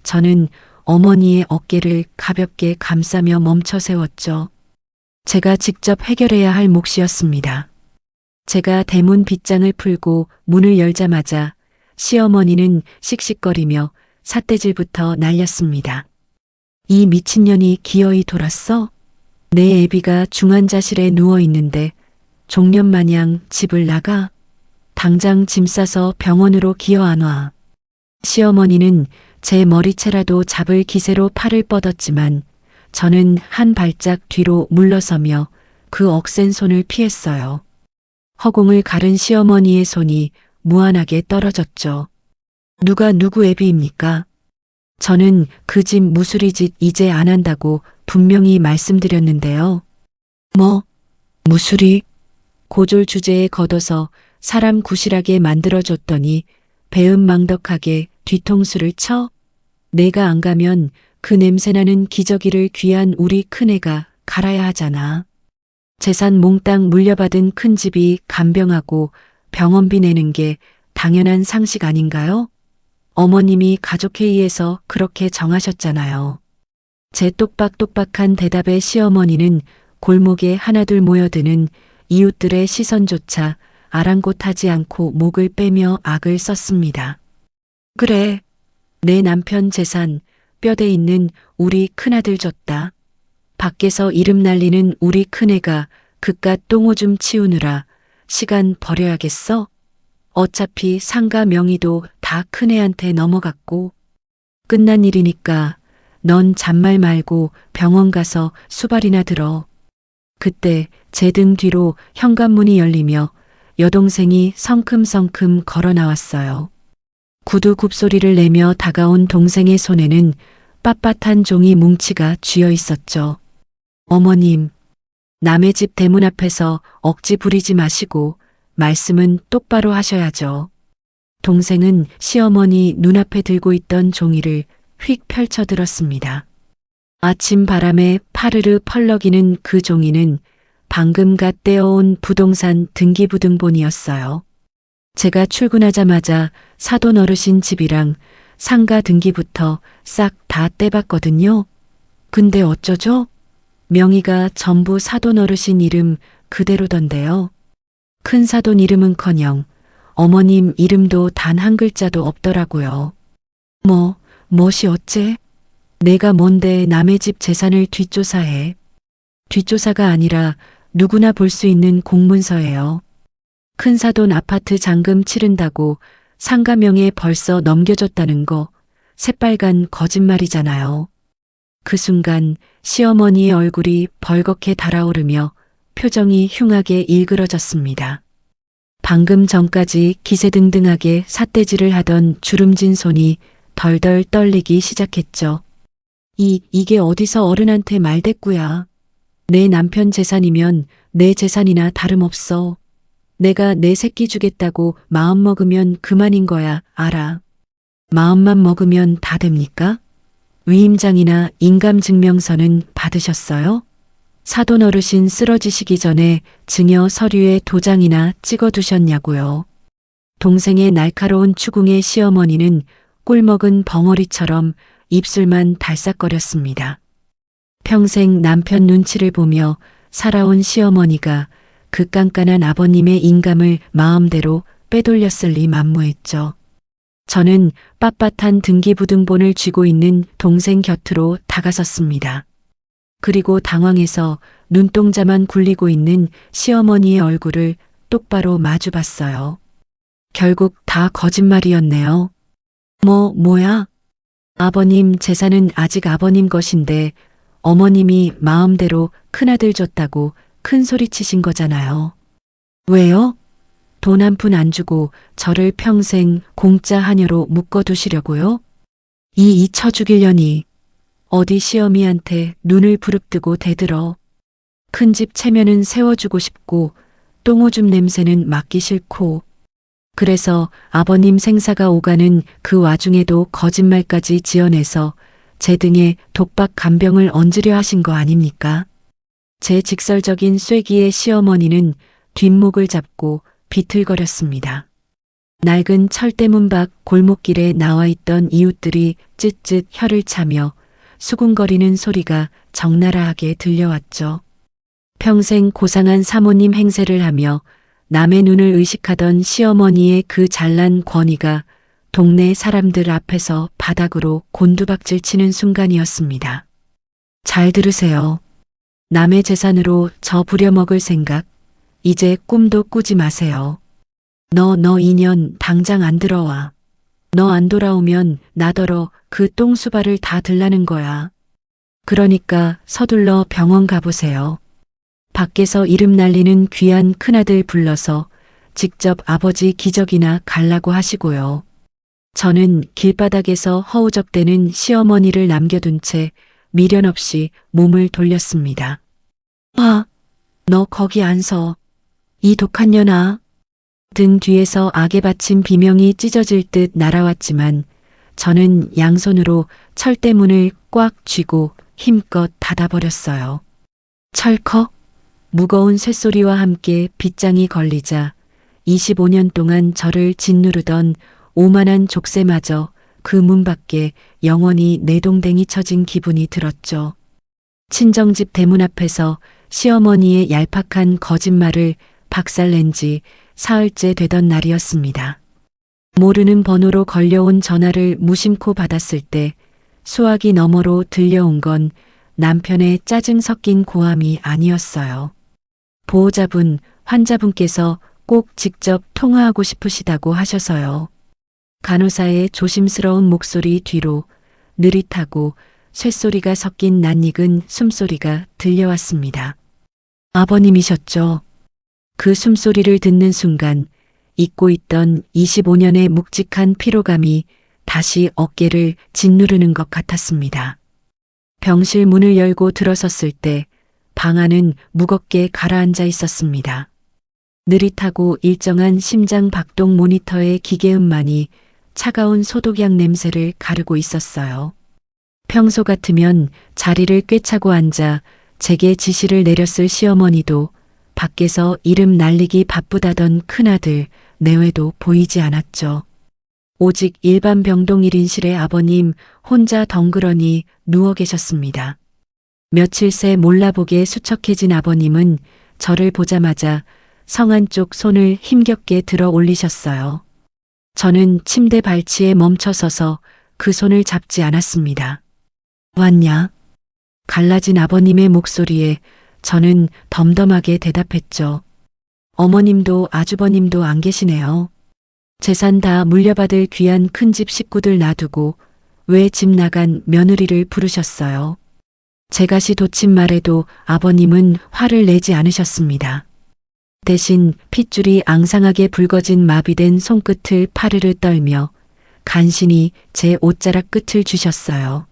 저는 어머니의 어깨를 가볍게 감싸며 멈춰 세웠죠. 제가 직접 해결해야 할 몫이었습니다. 제가 대문 빗장을 풀고 문을 열자마자 시어머니는 씩씩거리며 삿대질부터 날렸습니다. 이 미친년이 기어이 돌았어? 내 애비가 중환자실에 누워있는데 종년마냥 집을 나가? 당장 짐 싸서 병원으로 기어 안 와. 시어머니는 제 머리채라도 잡을 기세로 팔을 뻗었지만 저는 한 발짝 뒤로 물러서며 그 억센 손을 피했어요. 허공을 가른 시어머니의 손이 무한하게 떨어졌죠. 누가 누구 애비입니까? 저는 그 집 무수리짓 이제 안 한다고 분명히 말씀드렸는데요. 무수리? 고졸 주제에 걷어서 사람 구실하게 만들어줬더니 배은망덕하게 뒤통수를 쳐? 내가 안 가면 그 냄새나는 기저귀를 귀한 우리 큰애가 갈아야 하잖아. 재산 몽땅 물려받은 큰 집이 간병하고 병원비 내는 게 당연한 상식 아닌가요? 어머님이 가족회의에서 그렇게 정하셨잖아요. 제 똑박똑박한 대답에 시어머니는 골목에 하나둘 모여드는 이웃들의 시선조차 아랑곳하지 않고 목을 빼며 악을 썼습니다. 그래, 내 남편 재산 뼈대 있는 우리 큰아들 줬다. 밖에서 이름 날리는 우리 큰애가 그깟 똥오줌 치우느라 시간 버려야겠어? 어차피 상가 명의도 다 큰애한테 넘어갔고 끝난 일이니까 넌 잔말 말고 병원 가서 수발이나 들어. 그때 제 등 뒤로 현관문이 열리며 여동생이 성큼성큼 걸어 나왔어요. 구두 굽소리를 내며 다가온 동생의 손에는 빳빳한 종이 뭉치가 쥐어 있었죠. 어머님, 남의 집 대문 앞에서 억지 부리지 마시고 말씀은 똑바로 하셔야죠. 동생은 시어머니 눈앞에 들고 있던 종이를 휙 펼쳐들었습니다. 아침 바람에 파르르 펄럭이는 그 종이는 방금 갓 떼어온 부동산 등기부등본이었어요. 제가 출근하자마자 사돈 어르신 집이랑 상가 등기부터 싹 다 떼봤거든요. 근데 어쩌죠? 명의가 전부 사돈 어르신 이름 그대로던데요. 큰 사돈 이름은커녕 어머님 이름도 단 한 글자도 없더라고요. 멋이 어째? 내가 뭔데 남의 집 재산을 뒷조사해. 뒷조사가 아니라 누구나 볼 수 있는 공문서예요. 큰사돈 아파트 잔금 치른다고 상가명에 벌써 넘겨줬다는 거 새빨간 거짓말이잖아요. 그 순간 시어머니의 얼굴이 벌겋게 달아오르며 표정이 흉하게 일그러졌습니다. 방금 전까지 기세등등하게 삿대질을 하던 주름진 손이 덜덜 떨리기 시작했죠. 이게 어디서 어른한테 말대꾸야. 내 남편 재산이면 내 재산이나 다름없어. 내가 내 새끼 주겠다고 마음먹으면 그만인 거야, 알아. 마음만 먹으면 다 됩니까? 위임장이나 인감증명서는 받으셨어요? 사돈 어르신 쓰러지시기 전에 증여 서류에 도장이나 찍어두셨냐고요. 동생의 날카로운 추궁에 시어머니는 꿀먹은 벙어리처럼 입술만 달싹거렸습니다. 평생 남편 눈치를 보며 살아온 시어머니가 그 깐깐한 아버님의 인감을 마음대로 빼돌렸을 리 만무했죠. 저는 빳빳한 등기부등본을 쥐고 있는 동생 곁으로 다가섰습니다. 그리고 당황해서 눈동자만 굴리고 있는 시어머니의 얼굴을 똑바로 마주봤어요. 결국 다 거짓말이었네요. 뭐야? 아버님 재산은 아직 아버님 것인데 어머님이 마음대로 큰아들 줬다고 큰 소리 치신 거잖아요. 왜요? 돈 한 푼 안 주고 저를 평생 공짜 하녀로 묶어두시려고요? 이 잊혀 죽이려니 어디 시어미한테 눈을 부릅뜨고 대들어. 큰 집 체면은 세워주고 싶고 똥오줌 냄새는 맡기 싫고 그래서 아버님 생사가 오가는 그 와중에도 거짓말까지 지어내서 제 등에 독박 간병을 얹으려 하신 거 아닙니까? 제 직설적인 쐐기의 시어머니는 뒷목을 잡고 비틀거렸습니다. 낡은 철대문 밖 골목길에 나와 있던 이웃들이 쯧쯧 혀를 차며 수군거리는 소리가 적나라하게 들려왔죠. 평생 고상한 사모님 행세를 하며 남의 눈을 의식하던 시어머니의 그 잘난 권위가 동네 사람들 앞에서 바닥으로 곤두박질 치는 순간이었습니다. 잘 들으세요. 남의 재산으로 저 부려먹을 생각 이제 꿈도 꾸지 마세요. 너 인연 당장 안 들어와. 너 안 돌아오면 나더러 그 똥수발을 다 들라는 거야. 그러니까 서둘러 병원 가보세요. 밖에서 이름 날리는 귀한 큰아들 불러서 직접 아버지 기저귀나 갈라고 하시고요. 저는 길바닥에서 허우적대는 시어머니를 남겨둔 채 미련 없이 몸을 돌렸습니다. 너 거기 안 서. 이 독한 년아. 등 뒤에서 악에 바친 비명이 찢어질 듯 날아왔지만 저는 양손으로 철대문을 꽉 쥐고 힘껏 닫아버렸어요. 철컥 무거운 쇳소리와 함께 빗장이 걸리자 25년 동안 저를 짓누르던 오만한 족쇄마저 그 문 밖에 영원히 내동댕이 쳐진 기분이 들었죠. 친정집 대문 앞에서 시어머니의 얄팍한 거짓말을 박살낸 지 사흘째 되던 날이었습니다. 모르는 번호로 걸려온 전화를 무심코 받았을 때 수화기 너머로 들려온 건 남편의 짜증 섞인 고함이 아니었어요. 보호자분, 환자분께서 꼭 직접 통화하고 싶으시다고 하셔서요. 간호사의 조심스러운 목소리 뒤로 느릿하고 쇳소리가 섞인 낯익은 숨소리가 들려왔습니다. 아버님이셨죠? 그 숨소리를 듣는 순간 잊고 있던 25년의 묵직한 피로감이 다시 어깨를 짓누르는 것 같았습니다. 병실 문을 열고 들어섰을 때 방 안은 무겁게 가라앉아 있었습니다. 느릿하고 일정한 심장 박동 모니터의 기계음만이 차가운 소독약 냄새를 가르고 있었어요. 평소 같으면 자리를 꿰차고 앉아 제게 지시를 내렸을 시어머니도 밖에서 이름 날리기 바쁘다던 큰아들 내외도 보이지 않았죠. 오직 일반 병동 1인실의 아버님 혼자 덩그러니 누워 계셨습니다. 며칠 새 몰라보게 수척해진 아버님은 저를 보자마자 성 안쪽 손을 힘겹게 들어 올리셨어요. 저는 침대 발치에 멈춰서서 그 손을 잡지 않았습니다. 왔냐? 갈라진 아버님의 목소리에 저는 덤덤하게 대답했죠. 어머님도 아주버님도 안 계시네요. 재산 다 물려받을 귀한 큰집 식구들 놔두고 왜 집 나간 며느리를 부르셨어요? 제가시 도친 말에도 아버님은 화를 내지 않으셨습니다. 대신 핏줄이 앙상하게 붉어진 마비된 손끝을 파르르 떨며 간신히 제 옷자락 끝을 주셨어요.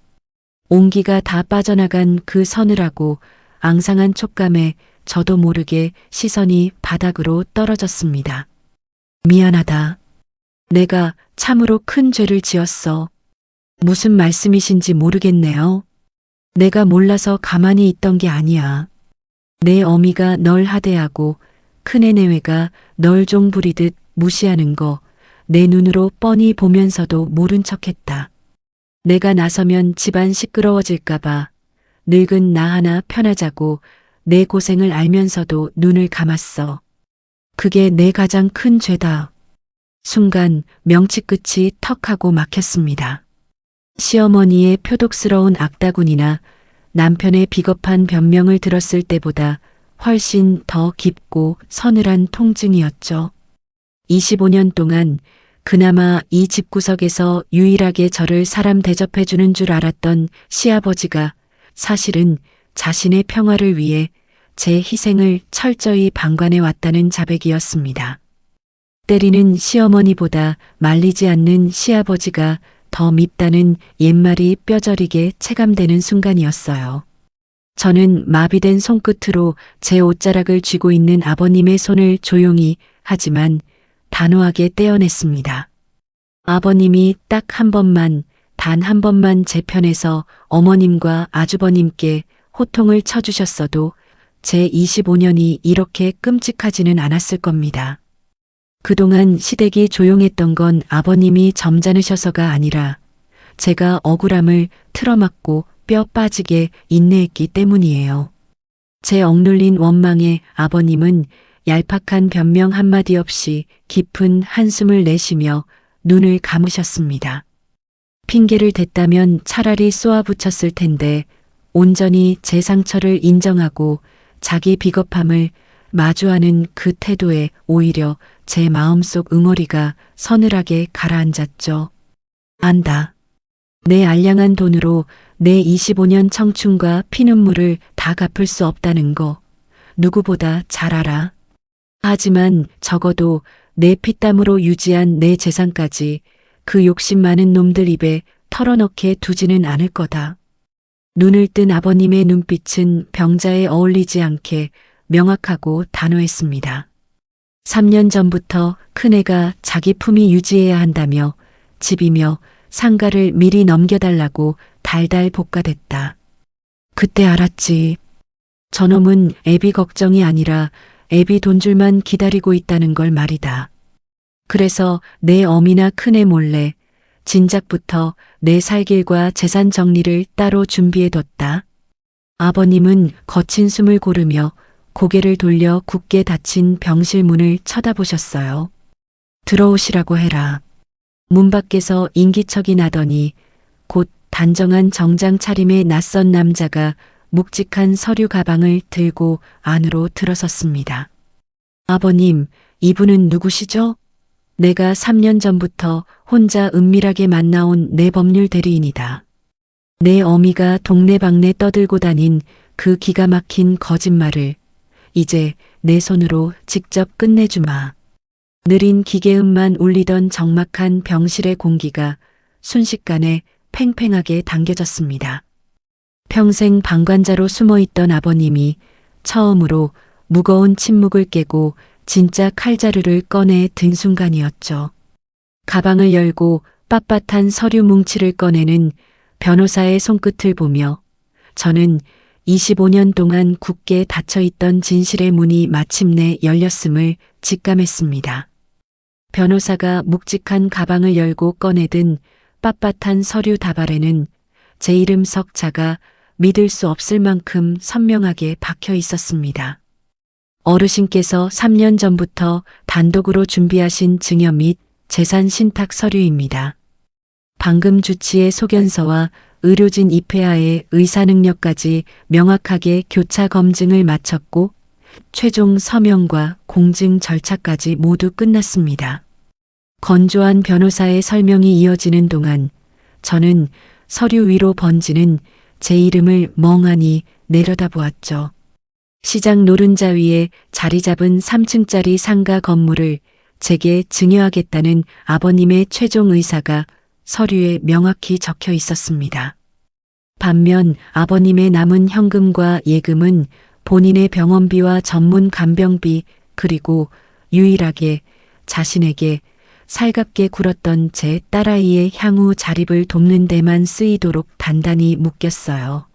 온기가 다 빠져나간 그 서늘하고 앙상한 촉감에 저도 모르게 시선이 바닥으로 떨어졌습니다. 미안하다. 내가 참으로 큰 죄를 지었어. 무슨 말씀이신지 모르겠네요. 내가 몰라서 가만히 있던 게 아니야. 내 어미가 널 하대하고 큰애 내외가 널 종 부리듯 무시하는 거 내 눈으로 뻔히 보면서도 모른 척했다. 내가 나서면 집안 시끄러워질까봐 늙은 나 하나 편하자고 내 고생을 알면서도 눈을 감았어. 그게 내 가장 큰 죄다. 순간 명치 끝이 턱하고 막혔습니다. 시어머니의 표독스러운 악다군이나 남편의 비겁한 변명을 들었을 때보다 훨씬 더 깊고 서늘한 통증이었죠. 25년 동안 그나마 이 집구석에서 유일하게 저를 사람 대접해주는 줄 알았던 시아버지가 사실은 자신의 평화를 위해 제 희생을 철저히 방관해 왔다는 자백이었습니다. 때리는 시어머니보다 말리지 않는 시아버지가 더 밉다는 옛말이 뼈저리게 체감되는 순간이었어요. 저는 마비된 손끝으로 제 옷자락을 쥐고 있는 아버님의 손을 조용히 하지만 단호하게 떼어냈습니다. 아버님이 딱 한 번만, 단 한 번만 제 편에서 어머님과 아주버님께 호통을 쳐주셨어도 제 25년이 이렇게 끔찍하지는 않았을 겁니다. 그동안 시댁이 조용했던 건 아버님이 점잖으셔서가 아니라 제가 억울함을 틀어막고 뼈 빠지게 인내했기 때문이에요. 제 억눌린 원망에 아버님은 얄팍한 변명 한마디 없이 깊은 한숨을 내쉬며 눈을 감으셨습니다. 핑계를 댔다면 차라리 쏘아붙였을 텐데 온전히 제 상처를 인정하고 자기 비겁함을 마주하는 그 태도에 오히려 제 마음속 응어리가 서늘하게 가라앉았죠. 안다. 내 알량한 돈으로 내 25년 청춘과 피눈물을 다 갚을 수 없다는 거 누구보다 잘 알아. 하지만 적어도 내 피땀으로 유지한 내 재산까지 그 욕심 많은 놈들 입에 털어넣게 두지는 않을 거다. 눈을 뜬 아버님의 눈빛은 병자에 어울리지 않게 명확하고 단호했습니다. 3년 전부터 큰애가 자기 품위 유지해야 한다며 집이며 상가를 미리 넘겨달라고 달달 볶아댔다. 그때 알았지. 저놈은 애비 걱정이 아니라 애비 돈줄만 기다리고 있다는 걸 말이다. 그래서 내 어미나 큰애 몰래 진작부터 내 살길과 재산 정리를 따로 준비해뒀다. 아버님은 거친 숨을 고르며 고개를 돌려 굳게 닫힌 병실 문을 쳐다보셨어요. 들어오시라고 해라. 문 밖에서 인기척이 나더니 곧 단정한 정장 차림의 낯선 남자가 묵직한 서류 가방을 들고 안으로 들어섰습니다. 아버님, 이분은 누구시죠? 내가 3년 전부터 혼자 은밀하게 만나온 내 법률 대리인이다. 내 어미가 동네방네 떠들고 다닌 그 기가 막힌 거짓말을 이제 내 손으로 직접 끝내주마. 느린 기계음만 울리던 적막한 병실의 공기가 순식간에 팽팽하게 당겨졌습니다. 평생 방관자로 숨어있던 아버님이 처음으로 무거운 침묵을 깨고 진짜 칼자루를 꺼내 든 순간이었죠. 가방을 열고 빳빳한 서류 뭉치를 꺼내는 변호사의 손끝을 보며 저는 25년 동안 굳게 닫혀있던 진실의 문이 마침내 열렸음을 직감했습니다. 변호사가 묵직한 가방을 열고 꺼내든 빳빳한 서류 다발에는 제 이름 석자가 믿을 수 없을 만큼 선명하게 박혀 있었습니다. 어르신께서 3년 전부터 단독으로 준비하신 증여 및 재산 신탁 서류입니다. 방금 주치의 소견서와 의료진 입회하에 의사 능력까지 명확하게 교차 검증을 마쳤고 최종 서명과 공증 절차까지 모두 끝났습니다. 건조한 변호사의 설명이 이어지는 동안 저는 서류 위로 번지는 제 이름을 멍하니 내려다보았죠. 시장 노른자 위에 자리 잡은 3층짜리 상가 건물을 제게 증여하겠다는 아버님의 최종 의사가 서류에 명확히 적혀 있었습니다. 반면 아버님의 남은 현금과 예금은 본인의 병원비와 전문 간병비 그리고 유일하게 자신에게 살갑게 굴었던 제 딸아이의 향후 자립을 돕는 데만 쓰이도록 단단히 묶였어요.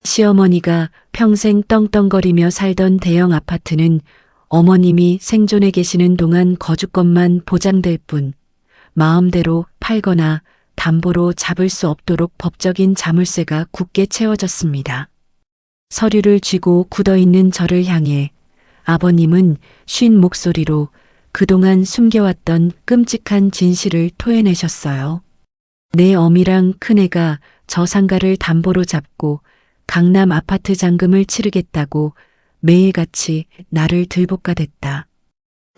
시어머니가 평생 떵떵거리며 살던 대형 아파트는 어머님이 생존해 계시는 동안 거주권만 보장될 뿐 마음대로 팔거나 담보로 잡을 수 없도록 법적인 자물쇠가 굳게 채워졌습니다. 서류를 쥐고 굳어있는 저를 향해 아버님은 쉰 목소리로 그동안 숨겨왔던 끔찍한 진실을 토해내셨어요. 내 어미랑 큰애가 저 상가를 담보로 잡고 강남 아파트 잔금을 치르겠다고 매일같이 나를 들볶아댔다.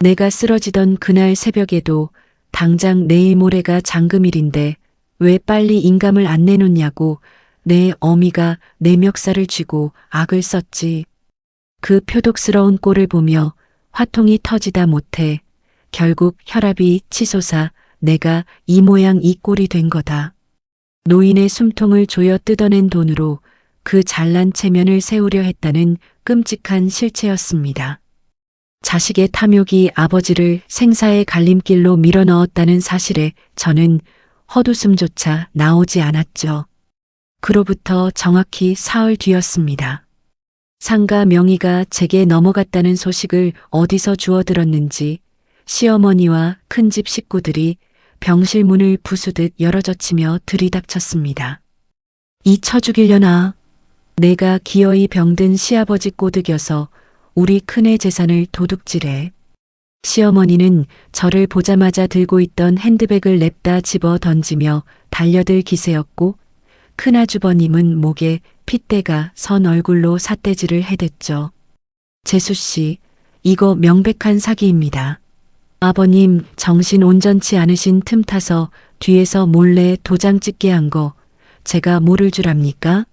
내가 쓰러지던 그날 새벽에도 당장 내일 모레가 잔금일인데 왜 빨리 인감을 안 내놓냐고 내 어미가 내 멱살을 쥐고 악을 썼지. 그 표독스러운 꼴을 보며 화통이 터지다 못해 결국 혈압이 치솟아 내가 이 모양 이 꼴이 된 거다. 노인의 숨통을 조여 뜯어낸 돈으로 그 잘난 체면을 세우려 했다는 끔찍한 실체였습니다. 자식의 탐욕이 아버지를 생사의 갈림길로 밀어넣었다는 사실에 저는 헛웃음조차 나오지 않았죠. 그로부터 정확히 사흘 뒤였습니다. 상가 명의가 제게 넘어갔다는 소식을 어디서 주워들었는지 시어머니와 큰집 식구들이 병실 문을 부수듯 열어젖히며 들이닥쳤습니다. 이 처죽이려나. 내가 기어이 병든 시아버지 꼬드겨서 우리 큰애 재산을 도둑질해. 시어머니는 저를 보자마자 들고 있던 핸드백을 냅다 집어 던지며 달려들 기세였고 큰아주버님은 목에 핏대가 선 얼굴로 삿대질을 해댔죠. 재수씨, 이거 명백한 사기입니다. 아버님 정신 온전치 않으신 틈 타서 뒤에서 몰래 도장 찍게 한 거 제가 모를 줄 압니까?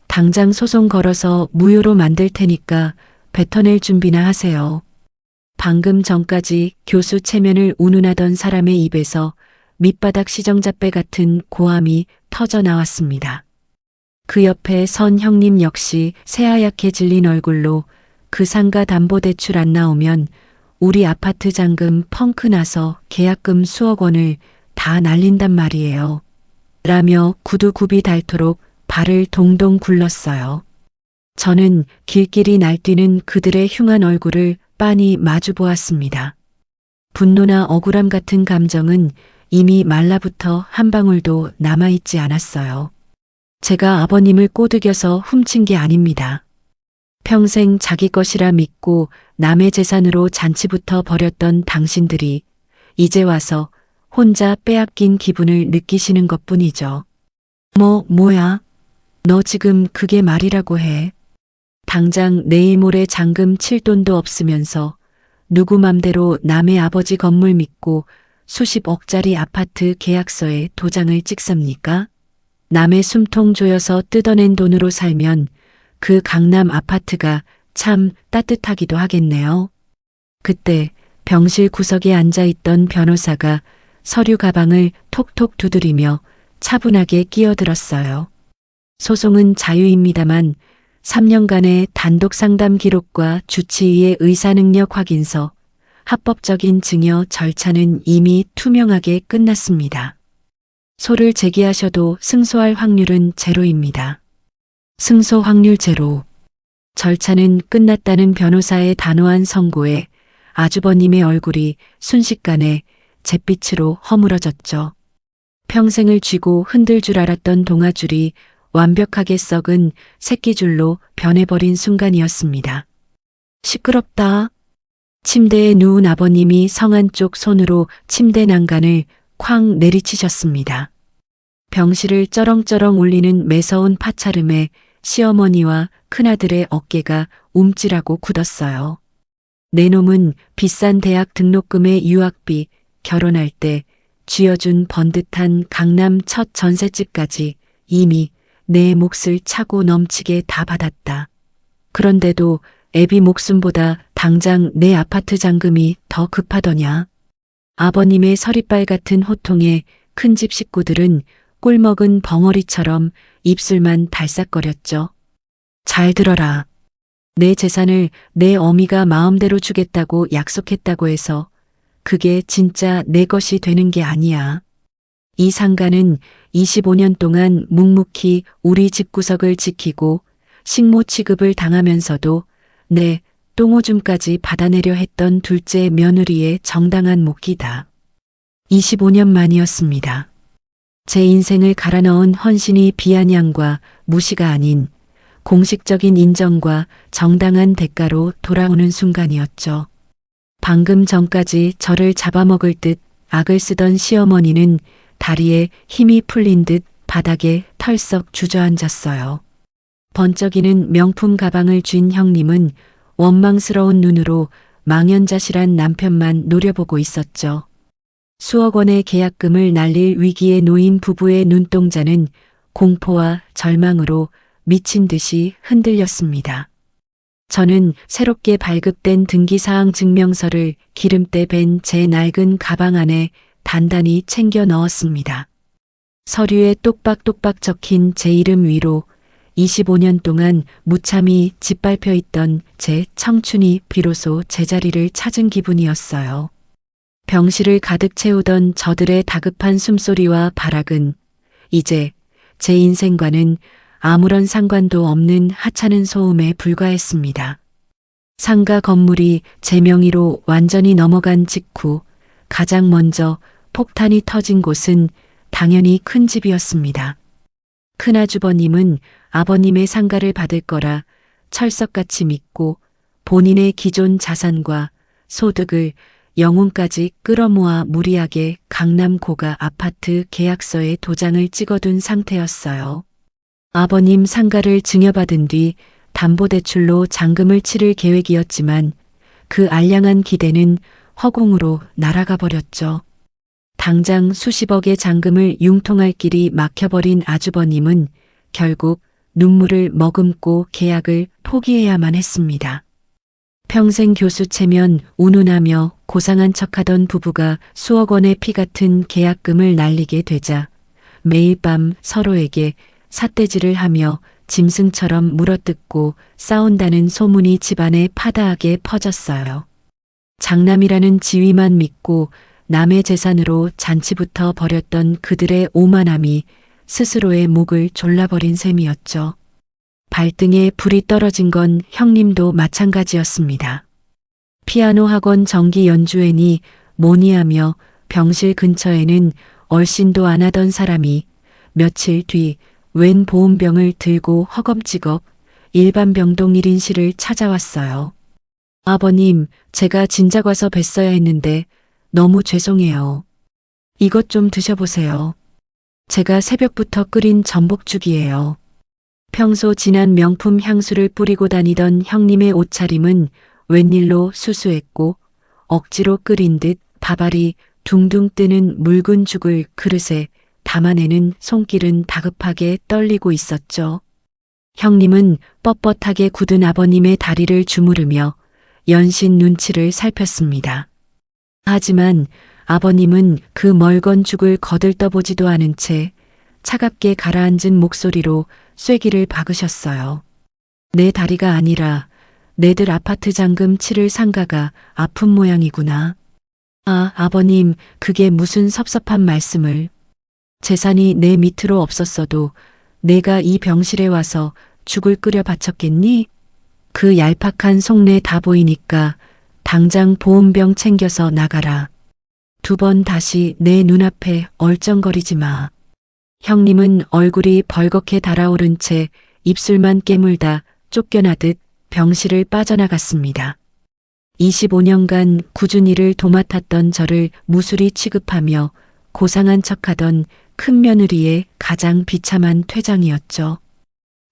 당장 소송 걸어서 무효로 만들 테니까 뱉어낼 준비나 하세요. 방금 전까지 교수 체면을 운운하던 사람의 입에서 밑바닥 시정잡배 같은 고함이 터져 나왔습니다. 그 옆에 선 형님 역시 새하얗게 질린 얼굴로 그 상가 담보대출 안 나오면 우리 아파트 잔금 펑크 나서 계약금 수억 원을 다 날린단 말이에요. 라며 구두굽이 닳도록 발을 동동 굴렀어요. 저는 길길이 날뛰는 그들의 흉한 얼굴을 빤히 마주 보았습니다. 분노나 억울함 같은 감정은 이미 말라붙어 한 방울도 남아있지 않았어요. 제가 아버님을 꼬드겨서 훔친 게 아닙니다. 평생 자기 것이라 믿고 남의 재산으로 잔치부터 벌였던 당신들이 이제 와서 혼자 빼앗긴 기분을 느끼시는 것뿐이죠. 뭐야? 너 지금 그게 말이라고 해. 당장 내일 모레 잔금 칠 돈도 없으면서 누구 맘대로 남의 아버지 건물 믿고 수십억짜리 아파트 계약서에 도장을 찍습니까? 남의 숨통 조여서 뜯어낸 돈으로 살면 그 강남 아파트가 참 따뜻하기도 하겠네요. 그때 병실 구석에 앉아있던 변호사가 서류 가방을 톡톡 두드리며 차분하게 끼어들었어요. 소송은 자유입니다만 3년간의 단독 상담 기록과 주치의의 의사능력 확인서, 합법적인 증여 절차는 이미 투명하게 끝났습니다. 소를 제기하셔도 승소할 확률은 제로입니다. 승소 확률 제로. 절차는 끝났다는 변호사의 단호한 선고에 아주버님의 얼굴이 순식간에 잿빛으로 허물어졌죠. 평생을 쥐고 흔들 줄 알았던 동아줄이 완벽하게 썩은 새끼줄로 변해버린 순간이었습니다. 시끄럽다. 침대에 누운 아버님이 성한 쪽 손으로 침대 난간을 쾅 내리치셨습니다. 병실을 쩌렁쩌렁 울리는 매서운 파차름에 시어머니와 큰아들의 어깨가 움찔하고 굳었어요. 내 놈은 비싼 대학 등록금의 유학비, 결혼할 때 쥐어준 번듯한 강남 첫 전셋집까지 이미 내 몫을 차고 넘치게 다 받았다. 그런데도 애비 목숨보다 당장 내 아파트 잔금이 더 급하더냐. 아버님의 서리빨 같은 호통에 큰집 식구들은 꿀먹은 벙어리처럼 입술만 달싹거렸죠. 잘 들어라. 내 재산을 내 어미가 마음대로 주겠다고 약속했다고 해서 그게 진짜 내 것이 되는 게 아니야. 이 상가는 25년 동안 묵묵히 우리 집구석을 지키고 식모 취급을 당하면서도 내 똥오줌까지 받아내려 했던 둘째 며느리의 정당한 몫이다. 25년 만이었습니다. 제 인생을 갈아넣은 헌신이 비아냥과 무시가 아닌 공식적인 인정과 정당한 대가로 돌아오는 순간이었죠. 방금 전까지 저를 잡아먹을 듯 악을 쓰던 시어머니는 다리에 힘이 풀린 듯 바닥에 털썩 주저앉았어요. 번쩍이는 명품 가방을 쥔 형님은 원망스러운 눈으로 망연자실한 남편만 노려보고 있었죠. 수억 원의 계약금을 날릴 위기에 놓인 부부의 눈동자는 공포와 절망으로 미친 듯이 흔들렸습니다. 저는 새롭게 발급된 등기사항 증명서를 기름때 밴 제 낡은 가방 안에 단단히 챙겨 넣었습니다. 서류에 똑박똑박 적힌 제 이름 위로 25년 동안 무참히 짓밟혀 있던 제 청춘이 비로소 제자리를 찾은 기분이었어요. 병실을 가득 채우던 저들의 다급한 숨소리와 발악은 이제 제 인생과는 아무런 상관도 없는 하찮은 소음에 불과했습니다. 상가 건물이 제 명의로 완전히 넘어간 직후 가장 먼저 폭탄이 터진 곳은 당연히 큰 집이었습니다. 큰아주버님은 아버님의 상가를 받을 거라 철석같이 믿고 본인의 기존 자산과 소득을 영혼까지 끌어모아 무리하게 강남 고가 아파트 계약서에 도장을 찍어둔 상태였어요. 아버님 상가를 증여받은 뒤 담보대출로 잔금을 치를 계획이었지만 그 알량한 기대는 허공으로 날아가 버렸죠. 당장 수십억의 잔금을 융통할 길이 막혀버린 아주버님은 결국 눈물을 머금고 계약을 포기해야만 했습니다. 평생 교수 체면 운운하며 고상한 척하던 부부가 수억 원의 피 같은 계약금을 날리게 되자 매일 밤 서로에게 삿대질을 하며 짐승처럼 물어뜯고 싸운다는 소문이 집안에 파다하게 퍼졌어요. 장남이라는 지위만 믿고 남의 재산으로 잔치부터 벌였던 그들의 오만함이 스스로의 목을 졸라버린 셈이었죠. 발등에 불이 떨어진 건 형님도 마찬가지였습니다. 피아노 학원 정기 연주회니 뭐니 하며 병실 근처에는 얼씬도 안 하던 사람이 며칠 뒤 웬 보온병을 들고 허겁지겁 일반 병동 1인실을 찾아왔어요. 아버님, 제가 진작 와서 뵀어야 했는데 너무 죄송해요. 이것 좀 드셔보세요. 제가 새벽부터 끓인 전복죽이에요. 평소 진한 명품 향수를 뿌리고 다니던 형님의 옷차림은 웬일로 수수했고 억지로 끓인 듯 밥알이 둥둥 뜨는 묽은 죽을 그릇에 담아내는 손길은 다급하게 떨리고 있었죠. 형님은 뻣뻣하게 굳은 아버님의 다리를 주무르며 연신 눈치를 살폈습니다. 하지만 아버님은 그 멀건 죽을 거들떠보지도 않은 채 차갑게 가라앉은 목소리로 쐐기를 박으셨어요. 내 다리가 아니라 내들 아파트 잔금 치를 상가가 아픈 모양이구나. 아, 아버님, 그게 무슨 섭섭한 말씀을. 재산이 내 밑으로 없었어도 내가 이 병실에 와서 죽을 끓여 바쳤겠니? 그 얄팍한 속내 다 보이니까 당장 보온병 챙겨서 나가라. 2번 다시 내 눈앞에 얼쩡거리지 마. 형님은 얼굴이 벌겋게 달아오른 채 입술만 깨물다 쫓겨나듯 병실을 빠져나갔습니다. 25년간 꾸준히 일을 도맡았던 저를 무술히 취급하며 고상한 척하던 큰 며느리의 가장 비참한 퇴장이었죠.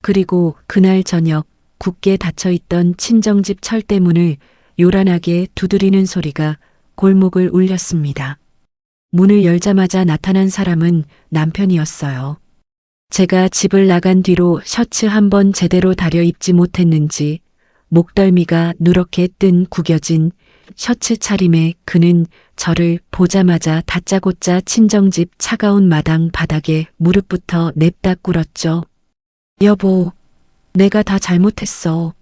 그리고 그날 저녁 굳게 닫혀있던 친정집 철대문을 요란하게 두드리는 소리가 골목을 울렸습니다. 문을 열자마자 나타난 사람은 남편이었어요. 제가 집을 나간 뒤로 셔츠 한 번 제대로 다려 입지 못했는지 목덜미가 누렇게 뜬 구겨진 셔츠 차림에 그는 저를 보자마자 다짜고짜 친정집 차가운 마당 바닥에 무릎부터 냅다 꿇었죠. 여보, 내가 다 잘못했어.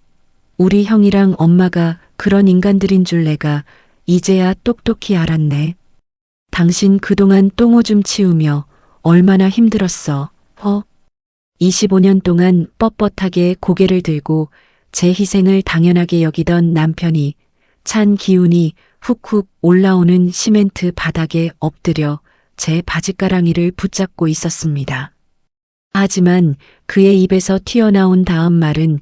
우리 형이랑 엄마가 그런 인간들인 줄 내가 이제야 똑똑히 알았네. 당신 그동안 똥오줌 치우며 얼마나 힘들었어. 25년 동안 뻣뻣하게 고개를 들고 제 희생을 당연하게 여기던 남편이 찬 기운이 훅훅 올라오는 시멘트 바닥에 엎드려 제 바짓가랑이를 붙잡고 있었습니다. 하지만 그의 입에서 튀어나온 다음 말은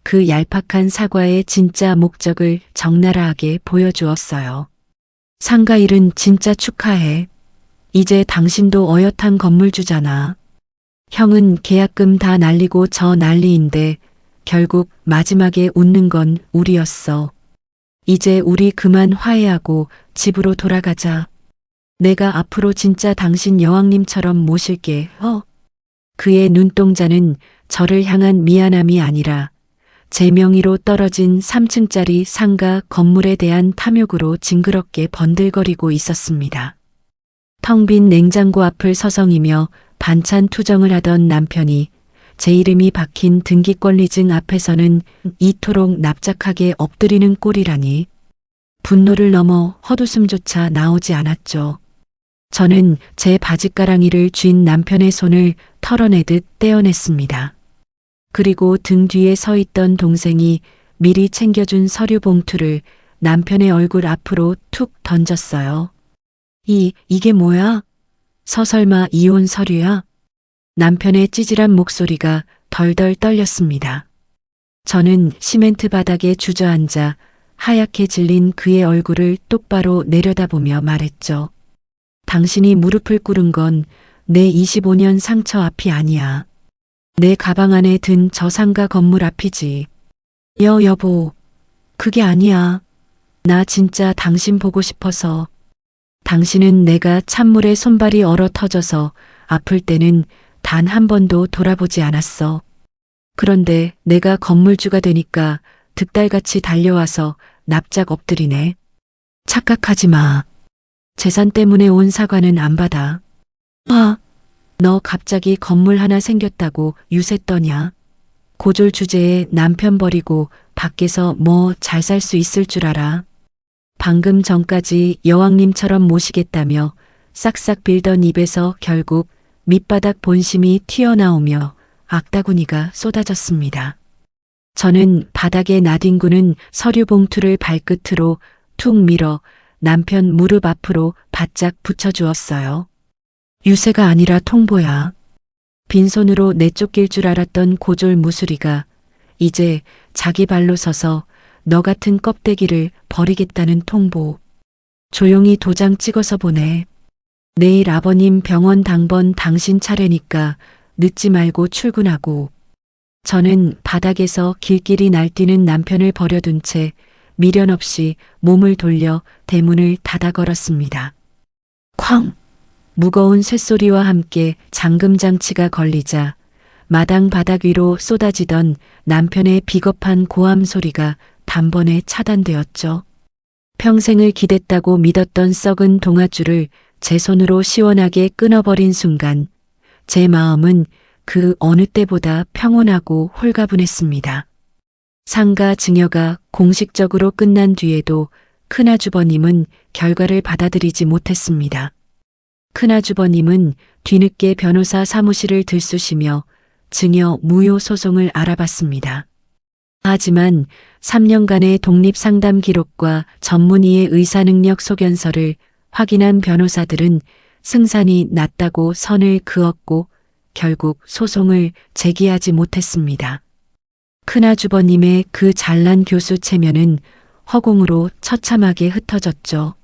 그 얄팍한 사과의 진짜 목적을 적나라하게 보여주었어요. 상가 일은 진짜 축하해. 이제 당신도 어엿한 건물주잖아. 형은 계약금 다 날리고 저 난리인데 결국 마지막에 웃는 건 우리였어. 이제 우리 그만 화해하고 집으로 돌아가자. 내가 앞으로 진짜 당신 여왕님처럼 모실게. 그의 눈동자는 저를 향한 미안함이 아니라 제 명의로 떨어진 3층짜리 상가 건물에 대한 탐욕으로 징그럽게 번들거리고 있었습니다. 텅 빈 냉장고 앞을 서성이며 반찬 투정을 하던 남편이 제 이름이 박힌 등기권리증 앞에서는 이토록 납작하게 엎드리는 꼴이라니. 분노를 넘어 헛웃음조차 나오지 않았죠. 저는 제 바짓가랑이를 쥔 남편의 손을 털어내듯 떼어냈습니다. 그리고 등 뒤에 서 있던 동생이 미리 챙겨준 서류 봉투를 남편의 얼굴 앞으로 툭 던졌어요. 이게 뭐야? 설마 이혼 서류야? 남편의 찌질한 목소리가 덜덜 떨렸습니다. 저는 시멘트 바닥에 주저앉아 하얗게 질린 그의 얼굴을 똑바로 내려다보며 말했죠. 당신이 무릎을 꿇은 건 내 25년 상처 앞이 아니야. 내 가방 안에 든 저 상가 건물 앞이지. 여보, 그게 아니야. 나 진짜 당신 보고 싶어서. 당신은 내가 찬물에 손발이 얼어 터져서 아플 때는 단 한 번도 돌아보지 않았어. 그런데 내가 건물주가 되니까 득달같이 달려와서 납작 엎드리네. 착각하지 마. 재산 때문에 온 사과는 안 받아. 너 갑자기 건물 하나 생겼다고 유세 떠냐? 고졸 주제에 남편 버리고 밖에서 뭐 잘 살 수 있을 줄 알아? 방금 전까지 여왕님처럼 모시겠다며 싹싹 빌던 입에서 결국 밑바닥 본심이 튀어나오며 악다구니가 쏟아졌습니다. 저는 바닥에 나뒹구는 서류 봉투를 발끝으로 툭 밀어 남편 무릎 앞으로 바짝 붙여주었어요. 유세가 아니라 통보야. 빈손으로 내쫓길 줄 알았던 고졸 무수리가 이제 자기 발로 서서 너 같은 껍데기를 버리겠다는 통보. 조용히 도장 찍어서 보내. 내일 아버님 병원 당번 당신 차례니까 늦지 말고 출근하고. 저는 바닥에서 길길이 날뛰는 남편을 버려둔 채 미련 없이 몸을 돌려 대문을 닫아 걸었습니다. 쾅! 무거운 쇳소리와 함께 잠금장치가 걸리자 마당 바닥 위로 쏟아지던 남편의 비겁한 고함 소리가 단번에 차단되었죠. 평생을 기댔다고 믿었던 썩은 동아줄을 제 손으로 시원하게 끊어버린 순간 제 마음은 그 어느 때보다 평온하고 홀가분했습니다. 상가 증여가 공식적으로 끝난 뒤에도 큰아주버님은 결과를 받아들이지 못했습니다. 큰아주버님은 뒤늦게 변호사 사무실을 들쑤시며 증여 무효 소송을 알아봤습니다. 하지만 3년간의 독립상담 기록과 전문의의 의사능력 소견서를 확인한 변호사들은 승산이 낮다고 선을 그었고 결국 소송을 제기하지 못했습니다. 큰아주버님의 그 잘난 교수 체면은 허공으로 처참하게 흩어졌죠.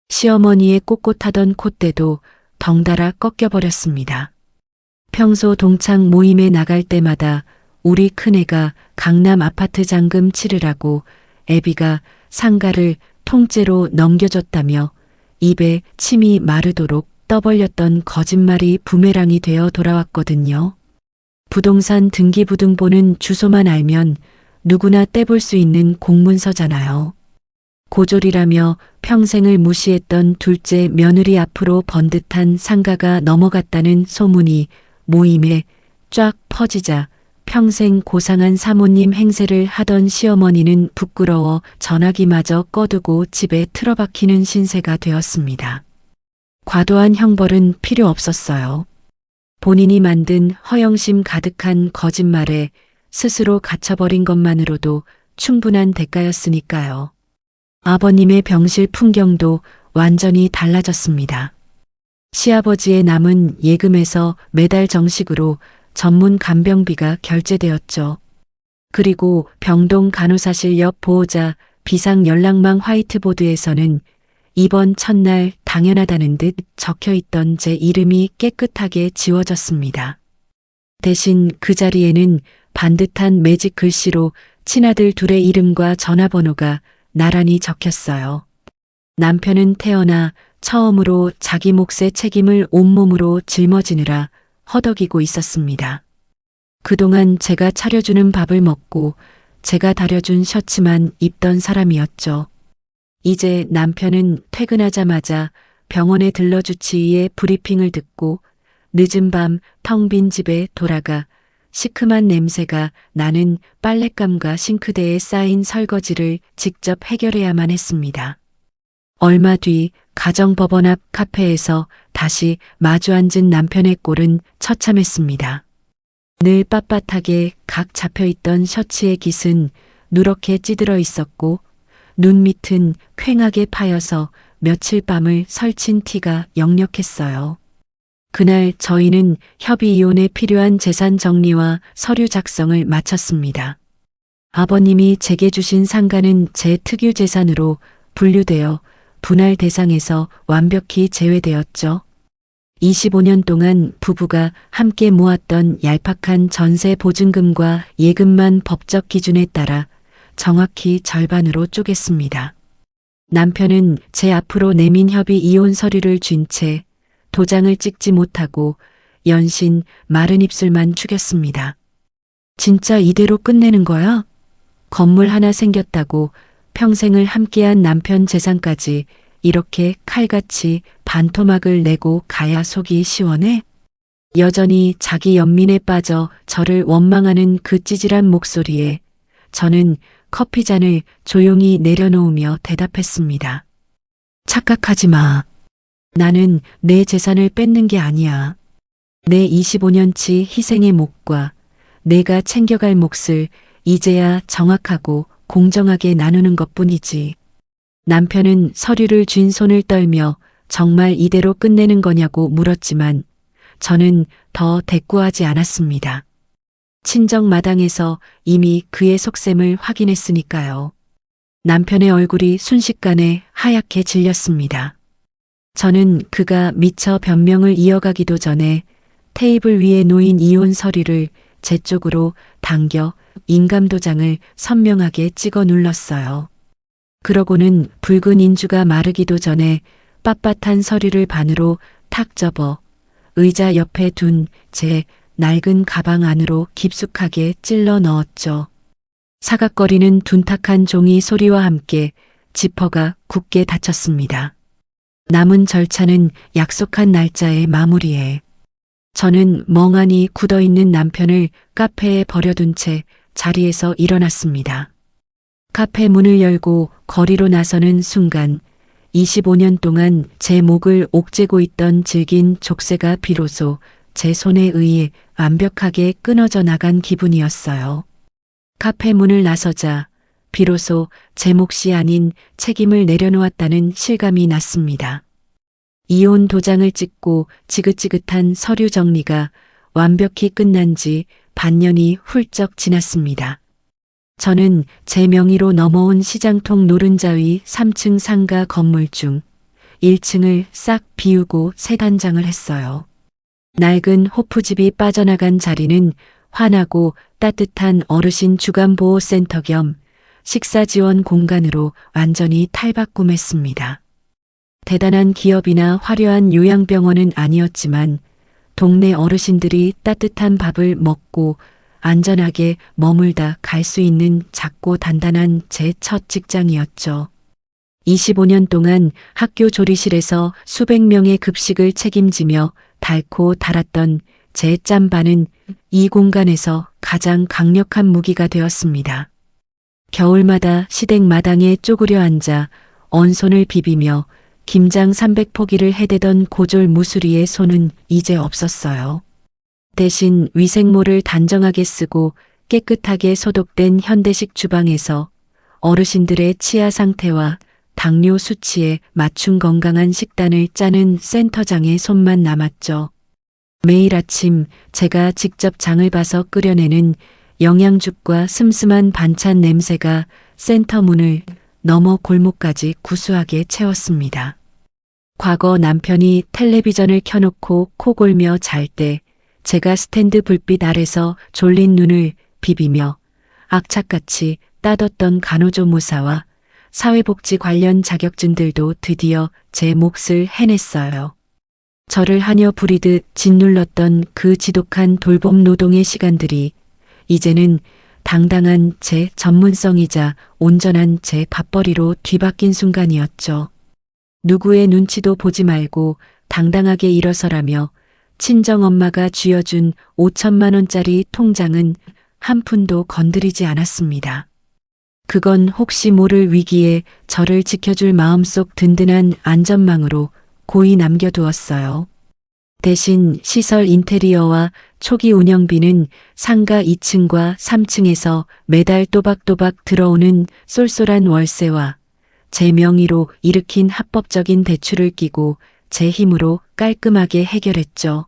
시어머니의 꼿꼿하던 콧대도 덩달아 꺾여버렸습니다. 평소 동창 모임에 나갈 때마다 우리 큰애가 강남 아파트 잔금 치르라고 애비가 상가를 통째로 넘겨줬다며 입에 침이 마르도록 떠벌렸던 거짓말이 부메랑이 되어 돌아왔거든요. 부동산 등기부등본은 주소만 알면 누구나 떼볼 수 있는 공문서잖아요. 고졸이라며 평생을 무시했던 둘째 며느리 앞으로 번듯한 상가가 넘어갔다는 소문이 모임에 쫙 퍼지자 평생 고상한 사모님 행세를 하던 시어머니는 부끄러워 전화기마저 꺼두고 집에 틀어박히는 신세가 되었습니다. 과도한 형벌은 필요 없었어요. 본인이 만든 허영심 가득한 거짓말에 스스로 갇혀버린 것만으로도 충분한 대가였으니까요. 아버님의 병실 풍경도 완전히 달라졌습니다. 시아버지의 남은 예금에서 매달 정식으로 전문 간병비가 결제되었죠. 그리고 병동 간호사실 옆 보호자 비상 연락망 화이트보드에서는 입원 첫날 당연하다는 듯 적혀있던 제 이름이 깨끗하게 지워졌습니다. 대신 그 자리에는 반듯한 매직 글씨로 친아들 둘의 이름과 전화번호가 나란히 적혔어요. 남편은 태어나 처음으로 자기 몫의 책임을 온몸으로 짊어지느라 허덕이고 있었습니다. 그동안 제가 차려주는 밥을 먹고 제가 다려준 셔츠만 입던 사람이었죠. 이제 남편은 퇴근하자마자 병원에 들러주치의의 브리핑을 듣고 늦은 밤 텅 빈 집에 돌아가 시큼한 냄새가 나는 빨랫감과 싱크대에 쌓인 설거지를 직접 해결해야만 했습니다. 얼마 뒤 가정법원 앞 카페에서 다시 마주 앉은 남편의 꼴은 처참했습니다. 늘 빳빳하게 각 잡혀있던 셔츠의 깃은 누렇게 찌들어 있었고 눈 밑은 퀭하게 파여서 며칠 밤을 설친 티가 역력했어요. 그날 저희는 협의 이혼에 필요한 재산 정리와 서류 작성을 마쳤습니다. 아버님이 제게 주신 상가는 제 특유 재산으로 분류되어 분할 대상에서 완벽히 제외되었죠. 25년 동안 부부가 함께 모았던 얄팍한 전세 보증금과 예금만 법적 기준에 따라 정확히 절반으로 쪼갰습니다. 남편은 제 앞으로 내민 협의 이혼 서류를 쥔 채 도장을 찍지 못하고 연신 마른 입술만 축였습니다. 진짜 이대로 끝내는 거야? 건물 하나 생겼다고 평생을 함께한 남편 재산까지 이렇게 칼같이 반토막을 내고 가야 속이 시원해? 여전히 자기 연민에 빠져 저를 원망하는 그 찌질한 목소리에 저는 커피잔을 조용히 내려놓으며 대답했습니다. 착각하지 마. 나는 내 재산을 뺏는 게 아니야. 내 25년치 희생의 몫과 내가 챙겨갈 몫을 이제야 정확하고 공정하게 나누는 것뿐이지. 남편은 서류를 쥔 손을 떨며 정말 이대로 끝내는 거냐고 물었지만 저는 더 대꾸하지 않았습니다. 친정 마당에서 이미 그의 속셈을 확인했으니까요. 남편의 얼굴이 순식간에 하얗게 질렸습니다. 저는 그가 미처 변명을 이어가기도 전에 테이블 위에 놓인 이혼 서류를 제 쪽으로 당겨 인감도장을 선명하게 찍어 눌렀어요. 그러고는 붉은 인주가 마르기도 전에 빳빳한 서류를 반으로 탁 접어 의자 옆에 둔 제 낡은 가방 안으로 깊숙하게 찔러 넣었죠. 사각거리는 둔탁한 종이 소리와 함께 지퍼가 굳게 닫혔습니다. 남은 절차는 약속한 날짜의 마무리에. 저는 멍하니 굳어있는 남편을 카페에 버려둔 채 자리에서 일어났습니다. 카페 문을 열고 거리로 나서는 순간 25년 동안 제 목을 옥죄고 있던 질긴 족쇄가 비로소 제 손에 의해 완벽하게 끊어져 나간 기분이었어요. 카페 문을 나서자 비로소 제 몫이 아닌 책임을 내려놓았다는 실감이 났습니다. 이혼 도장을 찍고 지긋지긋한 서류 정리가 완벽히 끝난 지 반년이 훌쩍 지났습니다. 저는 제 명의로 넘어온 시장통 노른자 위 3층 상가 건물 중 1층을 싹 비우고 새 단장을 했어요. 낡은 호프집이 빠져나간 자리는 환하고 따뜻한 어르신 주간보호센터 겸 식사지원 공간으로 완전히 탈바꿈했습니다. 대단한 기업이나 화려한 요양병원은 아니었지만 동네 어르신들이 따뜻한 밥을 먹고 안전하게 머물다 갈 수 있는 작고 단단한 제 첫 직장이었죠. 25년 동안 학교 조리실에서 수백 명의 급식을 책임지며 닳고 달았던 제 짬바는 이 공간에서 가장 강력한 무기가 되었습니다. 겨울마다 시댁 마당에 쪼그려 앉아 언손을 비비며 김장 300포기를 해대던 고졸 무수리의 손은 이제 없었어요. 대신 위생모를 단정하게 쓰고 깨끗하게 소독된 현대식 주방에서 어르신들의 치아 상태와 당뇨 수치에 맞춘 건강한 식단을 짜는 센터장의 손만 남았죠. 매일 아침 제가 직접 장을 봐서 끓여내는 영양죽과 슴슴한 반찬 냄새가 센터 문을 넘어 골목까지 구수하게 채웠습니다. 과거 남편이 텔레비전을 켜놓고 코 골며 잘 때 제가 스탠드 불빛 아래서 졸린 눈을 비비며 악착같이 따뒀던 간호조무사와 사회복지 관련 자격증들도 드디어 제 몫을 해냈어요. 저를 하녀 부리듯 짓눌렀던 그 지독한 돌봄 노동의 시간들이 이제는 당당한 제 전문성이자 온전한 제 밥벌이로 뒤바뀐 순간이었죠. 누구의 눈치도 보지 말고 당당하게 일어서라며 친정엄마가 쥐어준 5천만 원짜리 통장은 한 푼도 건드리지 않았습니다. 그건 혹시 모를 위기에 저를 지켜줄 마음속 든든한 안전망으로 고이 남겨두었어요. 대신 시설 인테리어와 초기 운영비는 상가 2층과 3층에서 매달 또박또박 들어오는 쏠쏠한 월세와 제 명의로 일으킨 합법적인 대출을 끼고 제 힘으로 깔끔하게 해결했죠.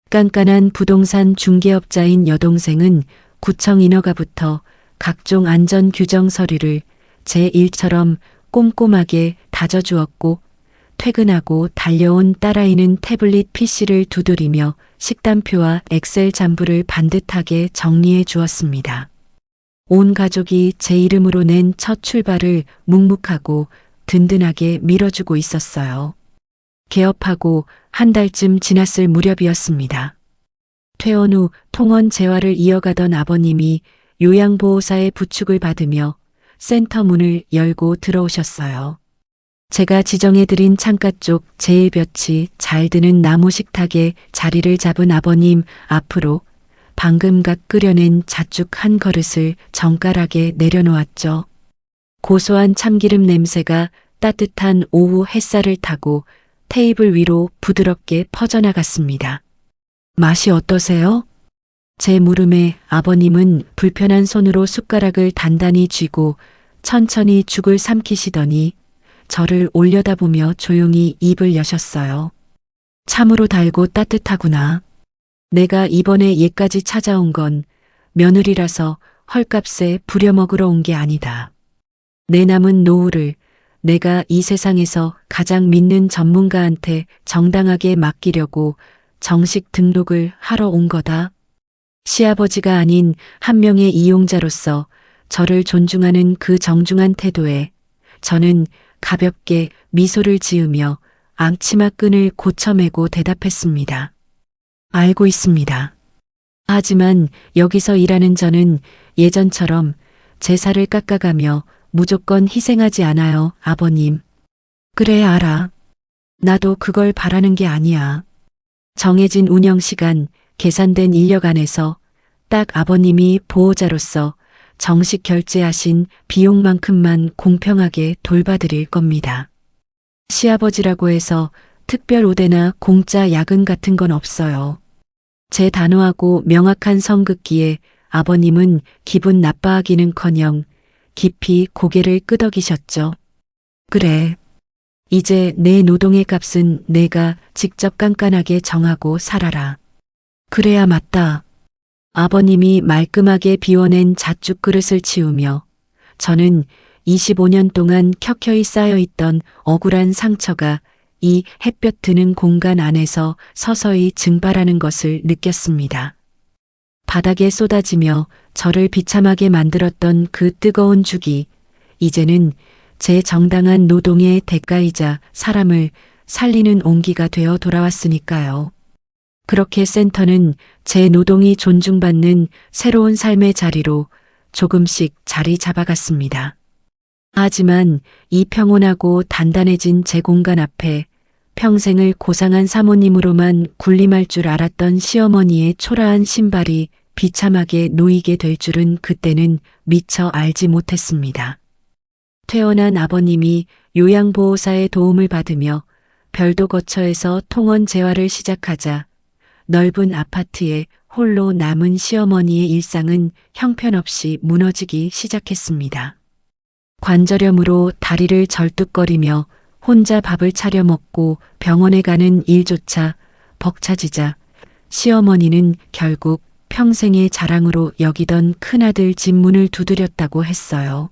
깐깐한 부동산 중개업자인 여동생은 구청 인허가부터 각종 안전 규정 서류를 제 일처럼 꼼꼼하게 다져주었고 퇴근하고 달려온 딸아이는 태블릿 PC를 두드리며 식단표와 엑셀 잠부를 반듯하게 정리해 주었습니다. 온 가족이 제 이름으로 낸 첫 출발을 묵묵하고 든든하게 밀어주고 있었어요. 개업하고 한 달쯤 지났을 무렵이었습니다. 퇴원 후 통원 재활을 이어가던 아버님이 요양보호사의 부축을 받으며 센터 문을 열고 들어오셨어요. 제가 지정해드린 창가 쪽 제일 볕이 잘 드는 나무 식탁에 자리를 잡은 아버님 앞으로 방금 갓 끓여낸 잣죽 한 그릇을 정가락에 내려놓았죠. 고소한 참기름 냄새가 따뜻한 오후 햇살을 타고 테이블 위로 부드럽게 퍼져나갔습니다. 맛이 어떠세요? 제 물음에 아버님은 불편한 손으로 숟가락을 단단히 쥐고 천천히 죽을 삼키시더니 저를 올려다보며 조용히 입을 여셨어요. 참으로 달고 따뜻하구나. 내가 이번에 얘까지 찾아온 건 며느리라서 헐값에 부려먹으러 온 게 아니다. 내 남은 노후를 내가 이 세상에서 가장 믿는 전문가한테 정당하게 맡기려고 정식 등록을 하러 온 거다. 시아버지가 아닌 한 명의 이용자로서 저를 존중하는 그 정중한 태도에 저는 가볍게 미소를 지으며 앞치마 끈을 고쳐매고 대답했습니다. 알고 있습니다. 하지만 여기서 일하는 저는 예전처럼 제 살을 깎아가며 무조건 희생하지 않아요, 아버님. 그래, 알아. 나도 그걸 바라는 게 아니야. 정해진 운영 시간, 계산된 인력 안에서 딱 아버님이 보호자로서 정식 결제하신 비용만큼만 공평하게 돌봐드릴 겁니다. 시아버지라고 해서 특별 우대나 공짜 야근 같은 건 없어요. 제 단호하고 명확한 성급기에 아버님은 기분 나빠하기는커녕 깊이 고개를 끄덕이셨죠. 그래. 이제 내 노동의 값은 내가 직접 깐깐하게 정하고 살아라. 그래야 맞다. 아버님이 말끔하게 비워낸 잣죽 그릇을 치우며 저는 25년 동안 켜켜이 쌓여있던 억울한 상처가 이 햇볕 드는 공간 안에서 서서히 증발하는 것을 느꼈습니다. 바닥에 쏟아지며 저를 비참하게 만들었던 그 뜨거운 죽이 이제는 제 정당한 노동의 대가이자 사람을 살리는 온기가 되어 돌아왔으니까요. 그렇게 센터는 제 노동이 존중받는 새로운 삶의 자리로 조금씩 자리 잡아갔습니다. 하지만 이 평온하고 단단해진 제 공간 앞에 평생을 고상한 사모님으로만 군림할 줄 알았던 시어머니의 초라한 신발이 비참하게 놓이게 될 줄은 그때는 미처 알지 못했습니다. 퇴원한 아버님이 요양보호사의 도움을 받으며 별도 거처에서 통원 재활을 시작하자 넓은 아파트에 홀로 남은 시어머니의 일상은 형편없이 무너지기 시작했습니다. 관절염으로 다리를 절뚝거리며 혼자 밥을 차려 먹고 병원에 가는 일조차 벅차지자 시어머니는 결국 평생의 자랑으로 여기던 큰아들 집 문을 두드렸다고 했어요.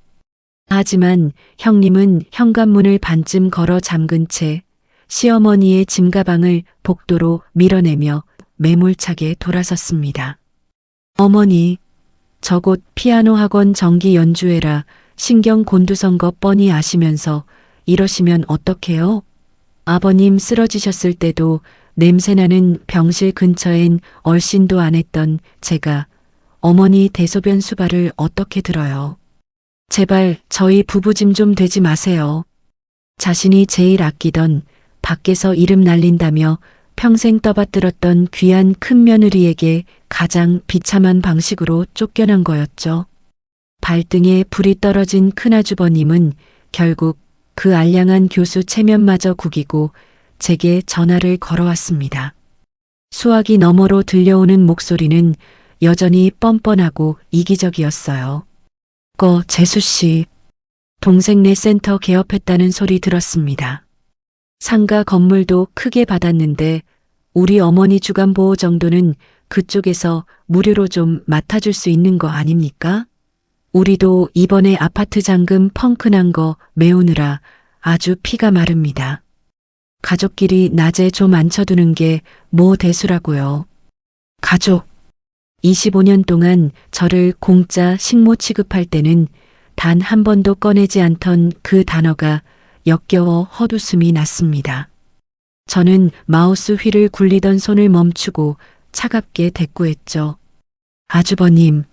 하지만 형님은 현관문을 반쯤 걸어 잠근 채 시어머니의 짐가방을 복도로 밀어내며 매몰차게 돌아섰습니다. 어머니, 저 곧 피아노 학원 정기 연주회라 신경 곤두선 거 뻔히 아시면서 이러시면 어떡해요? 아버님 쓰러지셨을 때도 냄새나는 병실 근처엔 얼씬도 안 했던 제가 어머니 대소변 수발을 어떻게 들어요? 제발 저희 부부 짐 좀 되지 마세요. 자신이 제일 아끼던 밖에서 이름 날린다며 평생 떠받들었던 귀한 큰며느리에게 가장 비참한 방식으로 쫓겨난 거였죠. 발등에 불이 떨어진 큰아주버님은 결국 그 알량한 교수 체면마저 구기고 제게 전화를 걸어왔습니다. 수화기 너머로 들려오는 목소리는 여전히 뻔뻔하고 이기적이었어요. 재수씨, 동생네 센터 개업했다는 소리 들었습니다. 상가 건물도 크게 받았는데 우리 어머니 주간보호 정도는 그쪽에서 무료로 좀 맡아줄 수 있는 거 아닙니까? 우리도 이번에 아파트 잔금 펑크난 거 메우느라 아주 피가 마릅니다. 가족끼리 낮에 좀 앉혀두는 게 뭐 대수라고요. 가족. 25년 동안 저를 공짜 식모 취급할 때는 단 한 번도 꺼내지 않던 그 단어가 역겨워 헛웃음이 났습니다. 저는 마우스 휠을 굴리던 손을 멈추고 차갑게 대꾸했죠. 아주버님,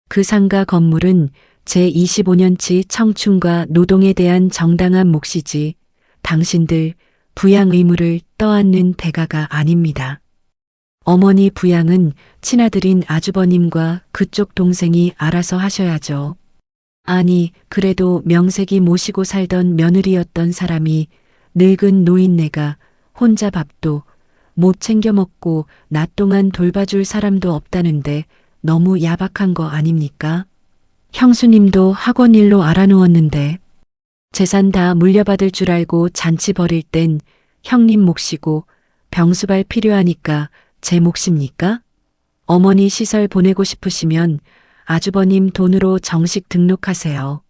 그 상가 건물은 제 25년치 청춘과 노동에 대한 정당한 몫이지 당신들 부양 의무를 떠안는 대가가 아닙니다. 어머니 부양은 친아들인 아주버님과 그쪽 동생이 알아서 하셔야죠. 아니, 그래도 명색이 모시고 살던 며느리였던 사람이 늙은 노인네가 혼자 밥도 못 챙겨 먹고 낮 동안 돌봐줄 사람도 없다는데 너무 야박한 거 아닙니까? 형수님도 학원 일로 알아누웠는데 재산 다 물려받을 줄 알고 잔치 벌일 땐 형님 몫이고 병수발 필요하니까 제 몫입니까? 어머니 시설 보내고 싶으시면 아주버님 돈으로 정식 등록하세요.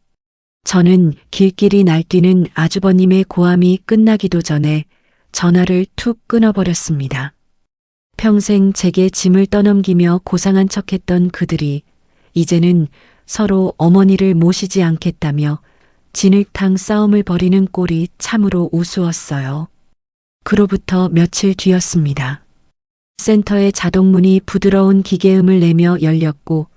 저는 길길이 날뛰는 아주버님의 고함이 끝나기도 전에 전화를 툭 끊어버렸습니다. 평생 제게 짐을 떠넘기며 고상한 척했던 그들이 이제는 서로 어머니를 모시지 않겠다며 진흙탕 싸움을 벌이는 꼴이 참으로 우스웠어요. 그로부터 며칠 뒤였습니다. 센터의 자동문이 부드러운 기계음을 내며 열렸고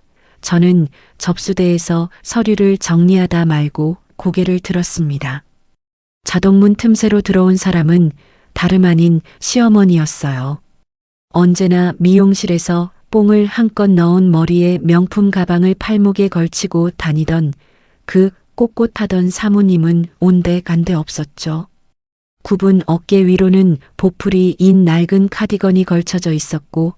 저는 접수대에서 서류를 정리하다 말고 고개를 들었습니다. 자동문 틈새로 들어온 사람은 다름 아닌 시어머니였어요. 언제나 미용실에서 뽕을 한껏 넣은 머리에 명품 가방을 팔목에 걸치고 다니던 그 꼿꼿하던 사모님은 온데간데 없었죠. 굽은 어깨 위로는 보풀이 인 낡은 카디건이 걸쳐져 있었고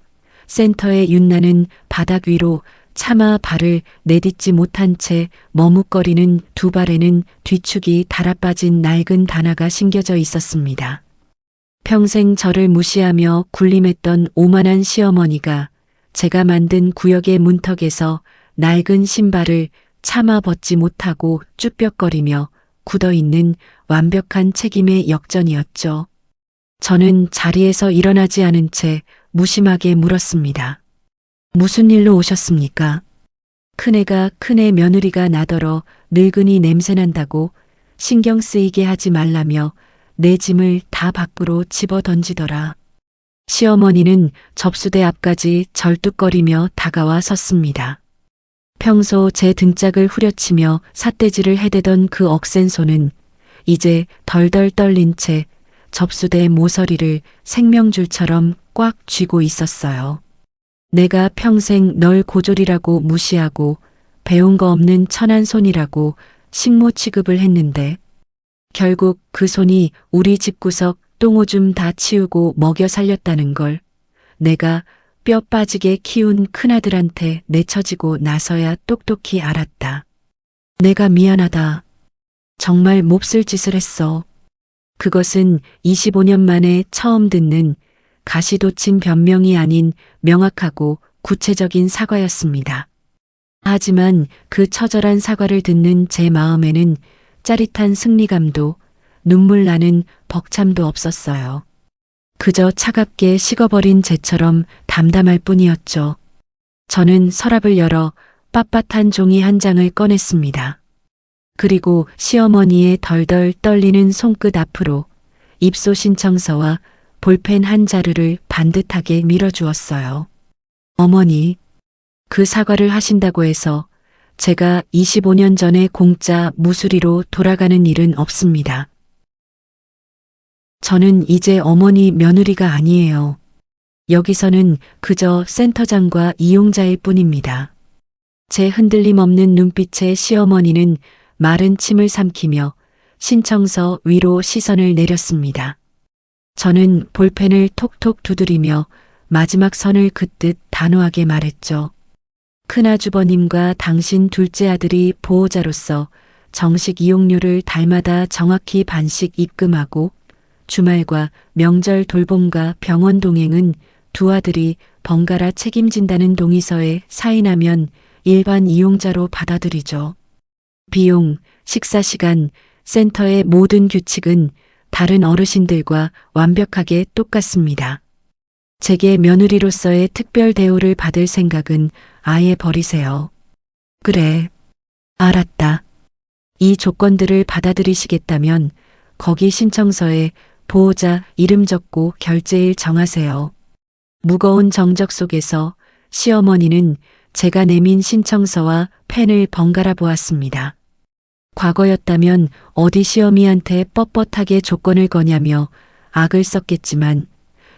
센터의 윤나는 바닥 위로 차마 발을 내딛지 못한 채 머뭇거리는 두 발에는 뒤축이 달아빠진 낡은 단화가 신겨져 있었습니다. 평생 저를 무시하며 군림했던 오만한 시어머니가 제가 만든 구역의 문턱에서 낡은 신발을 차마 벗지 못하고 쭈뼛거리며 굳어있는 완벽한 책임의 역전이었죠. 저는 자리에서 일어나지 않은 채 무심하게 물었습니다. 무슨 일로 오셨습니까? 큰애가 큰애 며느리가 나더러 늙은이 냄새난다고 신경 쓰이게 하지 말라며 내 짐을 다 밖으로 집어 던지더라. 시어머니는 접수대 앞까지 절뚝거리며 다가와 섰습니다. 평소 제 등짝을 후려치며 삿대질을 해대던 그 억센 손은 이제 덜덜 떨린 채 접수대 모서리를 생명줄처럼 꽉 쥐고 있었어요. 내가 평생 널 고졸이라고 무시하고 배운 거 없는 천한 손이라고 식모 취급을 했는데 결국 그 손이 우리 집구석 똥오줌 다 치우고 먹여 살렸다는 걸 내가 뼈 빠지게 키운 큰아들한테 내쳐지고 나서야 똑똑히 알았다. 내가 미안하다. 정말 몹쓸 짓을 했어. 그것은 25년 만에 처음 듣는 가시돋친 변명이 아닌 명확하고 구체적인 사과였습니다. 하지만 그 처절한 사과를 듣는 제 마음에는 짜릿한 승리감도 눈물 나는 벅참도 없었어요. 그저 차갑게 식어버린 재처럼 담담할 뿐이었죠. 저는 서랍을 열어 빳빳한 종이 한 장을 꺼냈습니다. 그리고 시어머니의 덜덜 떨리는 손끝 앞으로 입소 신청서와 볼펜 한 자루를 반듯하게 밀어주었어요. 어머니, 그 사과를 하신다고 해서 제가 25년 전에 공짜 무수리로 돌아가는 일은 없습니다. 저는 이제 어머니 며느리가 아니에요. 여기서는 그저 센터장과 이용자일 뿐입니다. 제 흔들림 없는 눈빛에 시어머니는 마른 침을 삼키며 신청서 위로 시선을 내렸습니다. 저는 볼펜을 톡톡 두드리며 마지막 선을 긋듯 단호하게 말했죠. 큰아주버님과 당신 둘째 아들이 보호자로서 정식 이용료를 달마다 정확히 반씩 입금하고 주말과 명절 돌봄과 병원 동행은 두 아들이 번갈아 책임진다는 동의서에 사인하면 일반 이용자로 받아들이죠. 비용, 식사 시간, 센터의 모든 규칙은 다른 어르신들과 완벽하게 똑같습니다. 제게 며느리로서의 특별 대우를 받을 생각은 아예 버리세요. 그래, 알았다. 이 조건들을 받아들이시겠다면 거기 신청서에 보호자 이름 적고 결제일 정하세요. 무거운 정적 속에서 시어머니는 제가 내민 신청서와 펜을 번갈아 보았습니다. 과거였다면 어디 시어미한테 뻣뻣하게 조건을 거냐며 악을 썼겠지만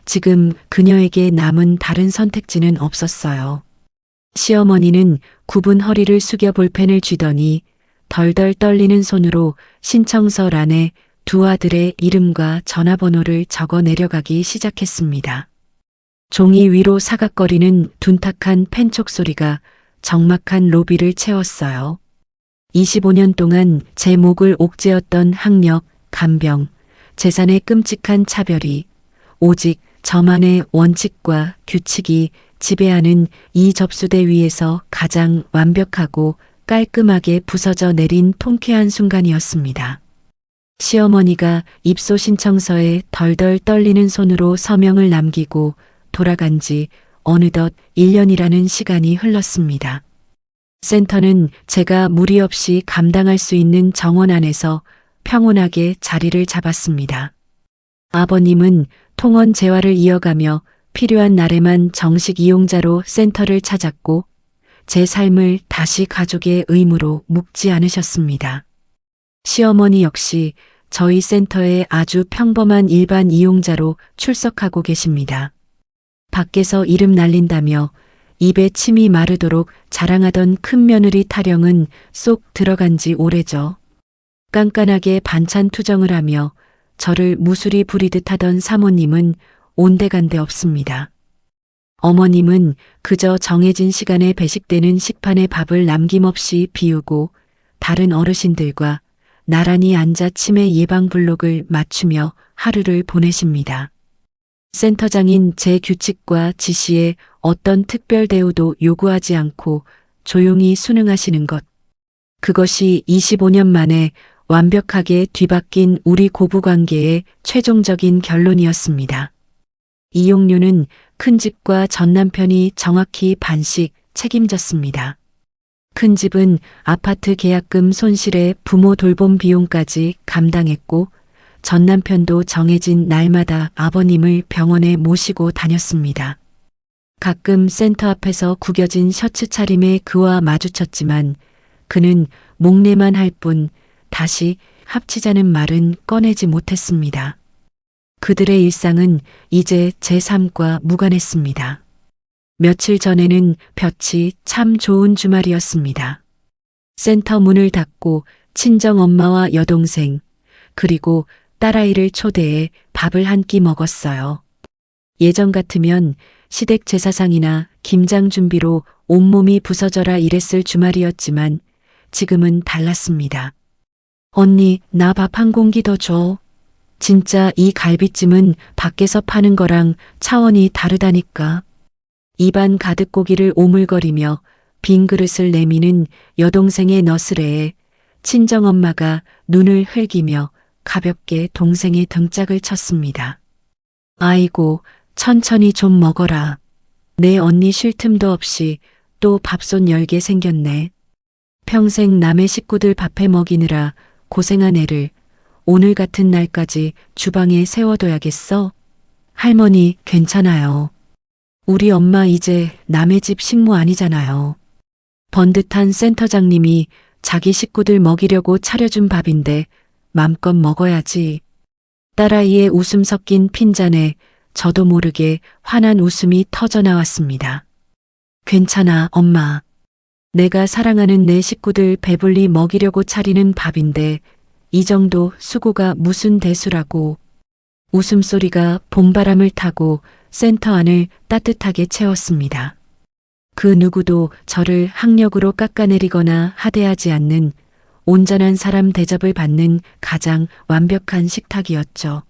지금 그녀에게 남은 다른 선택지는 없었어요. 시어머니는 굽은 허리를 숙여 볼펜을 쥐더니 덜덜 떨리는 손으로 신청서 란에 두 아들의 이름과 전화번호를 적어 내려가기 시작했습니다. 종이 위로 사각거리는 둔탁한 펜촉 소리가 적막한 로비를 채웠어요. 25년 동안 제 목을 옥죄었던 학력, 간병, 재산의 끔찍한 차별이 오직 저만의 원칙과 규칙이 지배하는 이 접수대 위에서 가장 완벽하고 깔끔하게 부서져 내린 통쾌한 순간이었습니다. 시어머니가 입소 신청서에 덜덜 떨리는 손으로 서명을 남기고 돌아간 지 어느덧 1년이라는 시간이 흘렀습니다. 센터는 제가 무리 없이 감당할 수 있는 정원 안에서 평온하게 자리를 잡았습니다. 아버님은 통원 재활을 이어가며 필요한 날에만 정식 이용자로 센터를 찾았고 제 삶을 다시 가족의 의무로 묶지 않으셨습니다. 시어머니 역시 저희 센터에 아주 평범한 일반 이용자로 출석하고 계십니다. 밖에서 이름 날린다며 입에 침이 마르도록 자랑하던 큰며느리 타령은 쏙 들어간 지 오래죠. 깐깐하게 반찬 투정을 하며 저를 무수리 부리듯 하던 사모님은 온데간데 없습니다. 어머님은 그저 정해진 시간에 배식되는 식판에 밥을 남김없이 비우고 다른 어르신들과 나란히 앉아 치매 예방 블록을 맞추며 하루를 보내십니다. 센터장인 제 규칙과 지시에 어떤 특별 대우도 요구하지 않고 조용히 순응하시는 것. 그것이 25년 만에 완벽하게 뒤바뀐 우리 고부관계의 최종적인 결론이었습니다. 이용료는 큰 집과 전 남편이 정확히 반씩 책임졌습니다. 큰 집은 아파트 계약금 손실에 부모 돌봄 비용까지 감당했고 전 남편도 정해진 날마다 아버님을 병원에 모시고 다녔습니다. 가끔 센터 앞에서 구겨진 셔츠 차림에 그와 마주쳤지만 그는 목례만 할 뿐 다시 합치자는 말은 꺼내지 못했습니다. 그들의 일상은 이제 제 삶과 무관했습니다. 며칠 전에는 볕이 참 좋은 주말이었습니다. 센터 문을 닫고 친정 엄마와 여동생 그리고 딸아이를 초대해 밥을 한 끼 먹었어요. 예전 같으면 시댁 제사상이나 김장 준비로 온몸이 부서져라 이랬을 주말이었지만 지금은 달랐습니다. 언니, 나 밥 한 공기 더 줘. 진짜 이 갈비찜은 밖에서 파는 거랑 차원이 다르다니까. 입안 가득 고기를 오물거리며 빈 그릇을 내미는 여동생의 너스레에 친정엄마가 눈을 흘기며 가볍게 동생의 등짝을 쳤습니다. 아이고, 천천히 좀 먹어라. 내 언니 쉴 틈도 없이 또 밥솥 열게 생겼네. 평생 남의 식구들 밥해 먹이느라 고생한 애를 오늘 같은 날까지 주방에 세워둬야겠어? 할머니, 괜찮아요. 우리 엄마 이제 남의 집 식모 아니잖아요. 번듯한 센터장님이 자기 식구들 먹이려고 차려준 밥인데 맘껏 먹어야지. 딸아이의 웃음 섞인 핀잔에 저도 모르게 환한 웃음이 터져 나왔습니다. 괜찮아, 엄마. 내가 사랑하는 내 식구들 배불리 먹이려고 차리는 밥인데 이 정도 수고가 무슨 대수라고. 웃음소리가 봄바람을 타고 센터 안을 따뜻하게 채웠습니다. 그 누구도 저를 학력으로 깎아내리거나 하대하지 않는 온전한 사람 대접을 받는 가장 완벽한 식탁이었죠.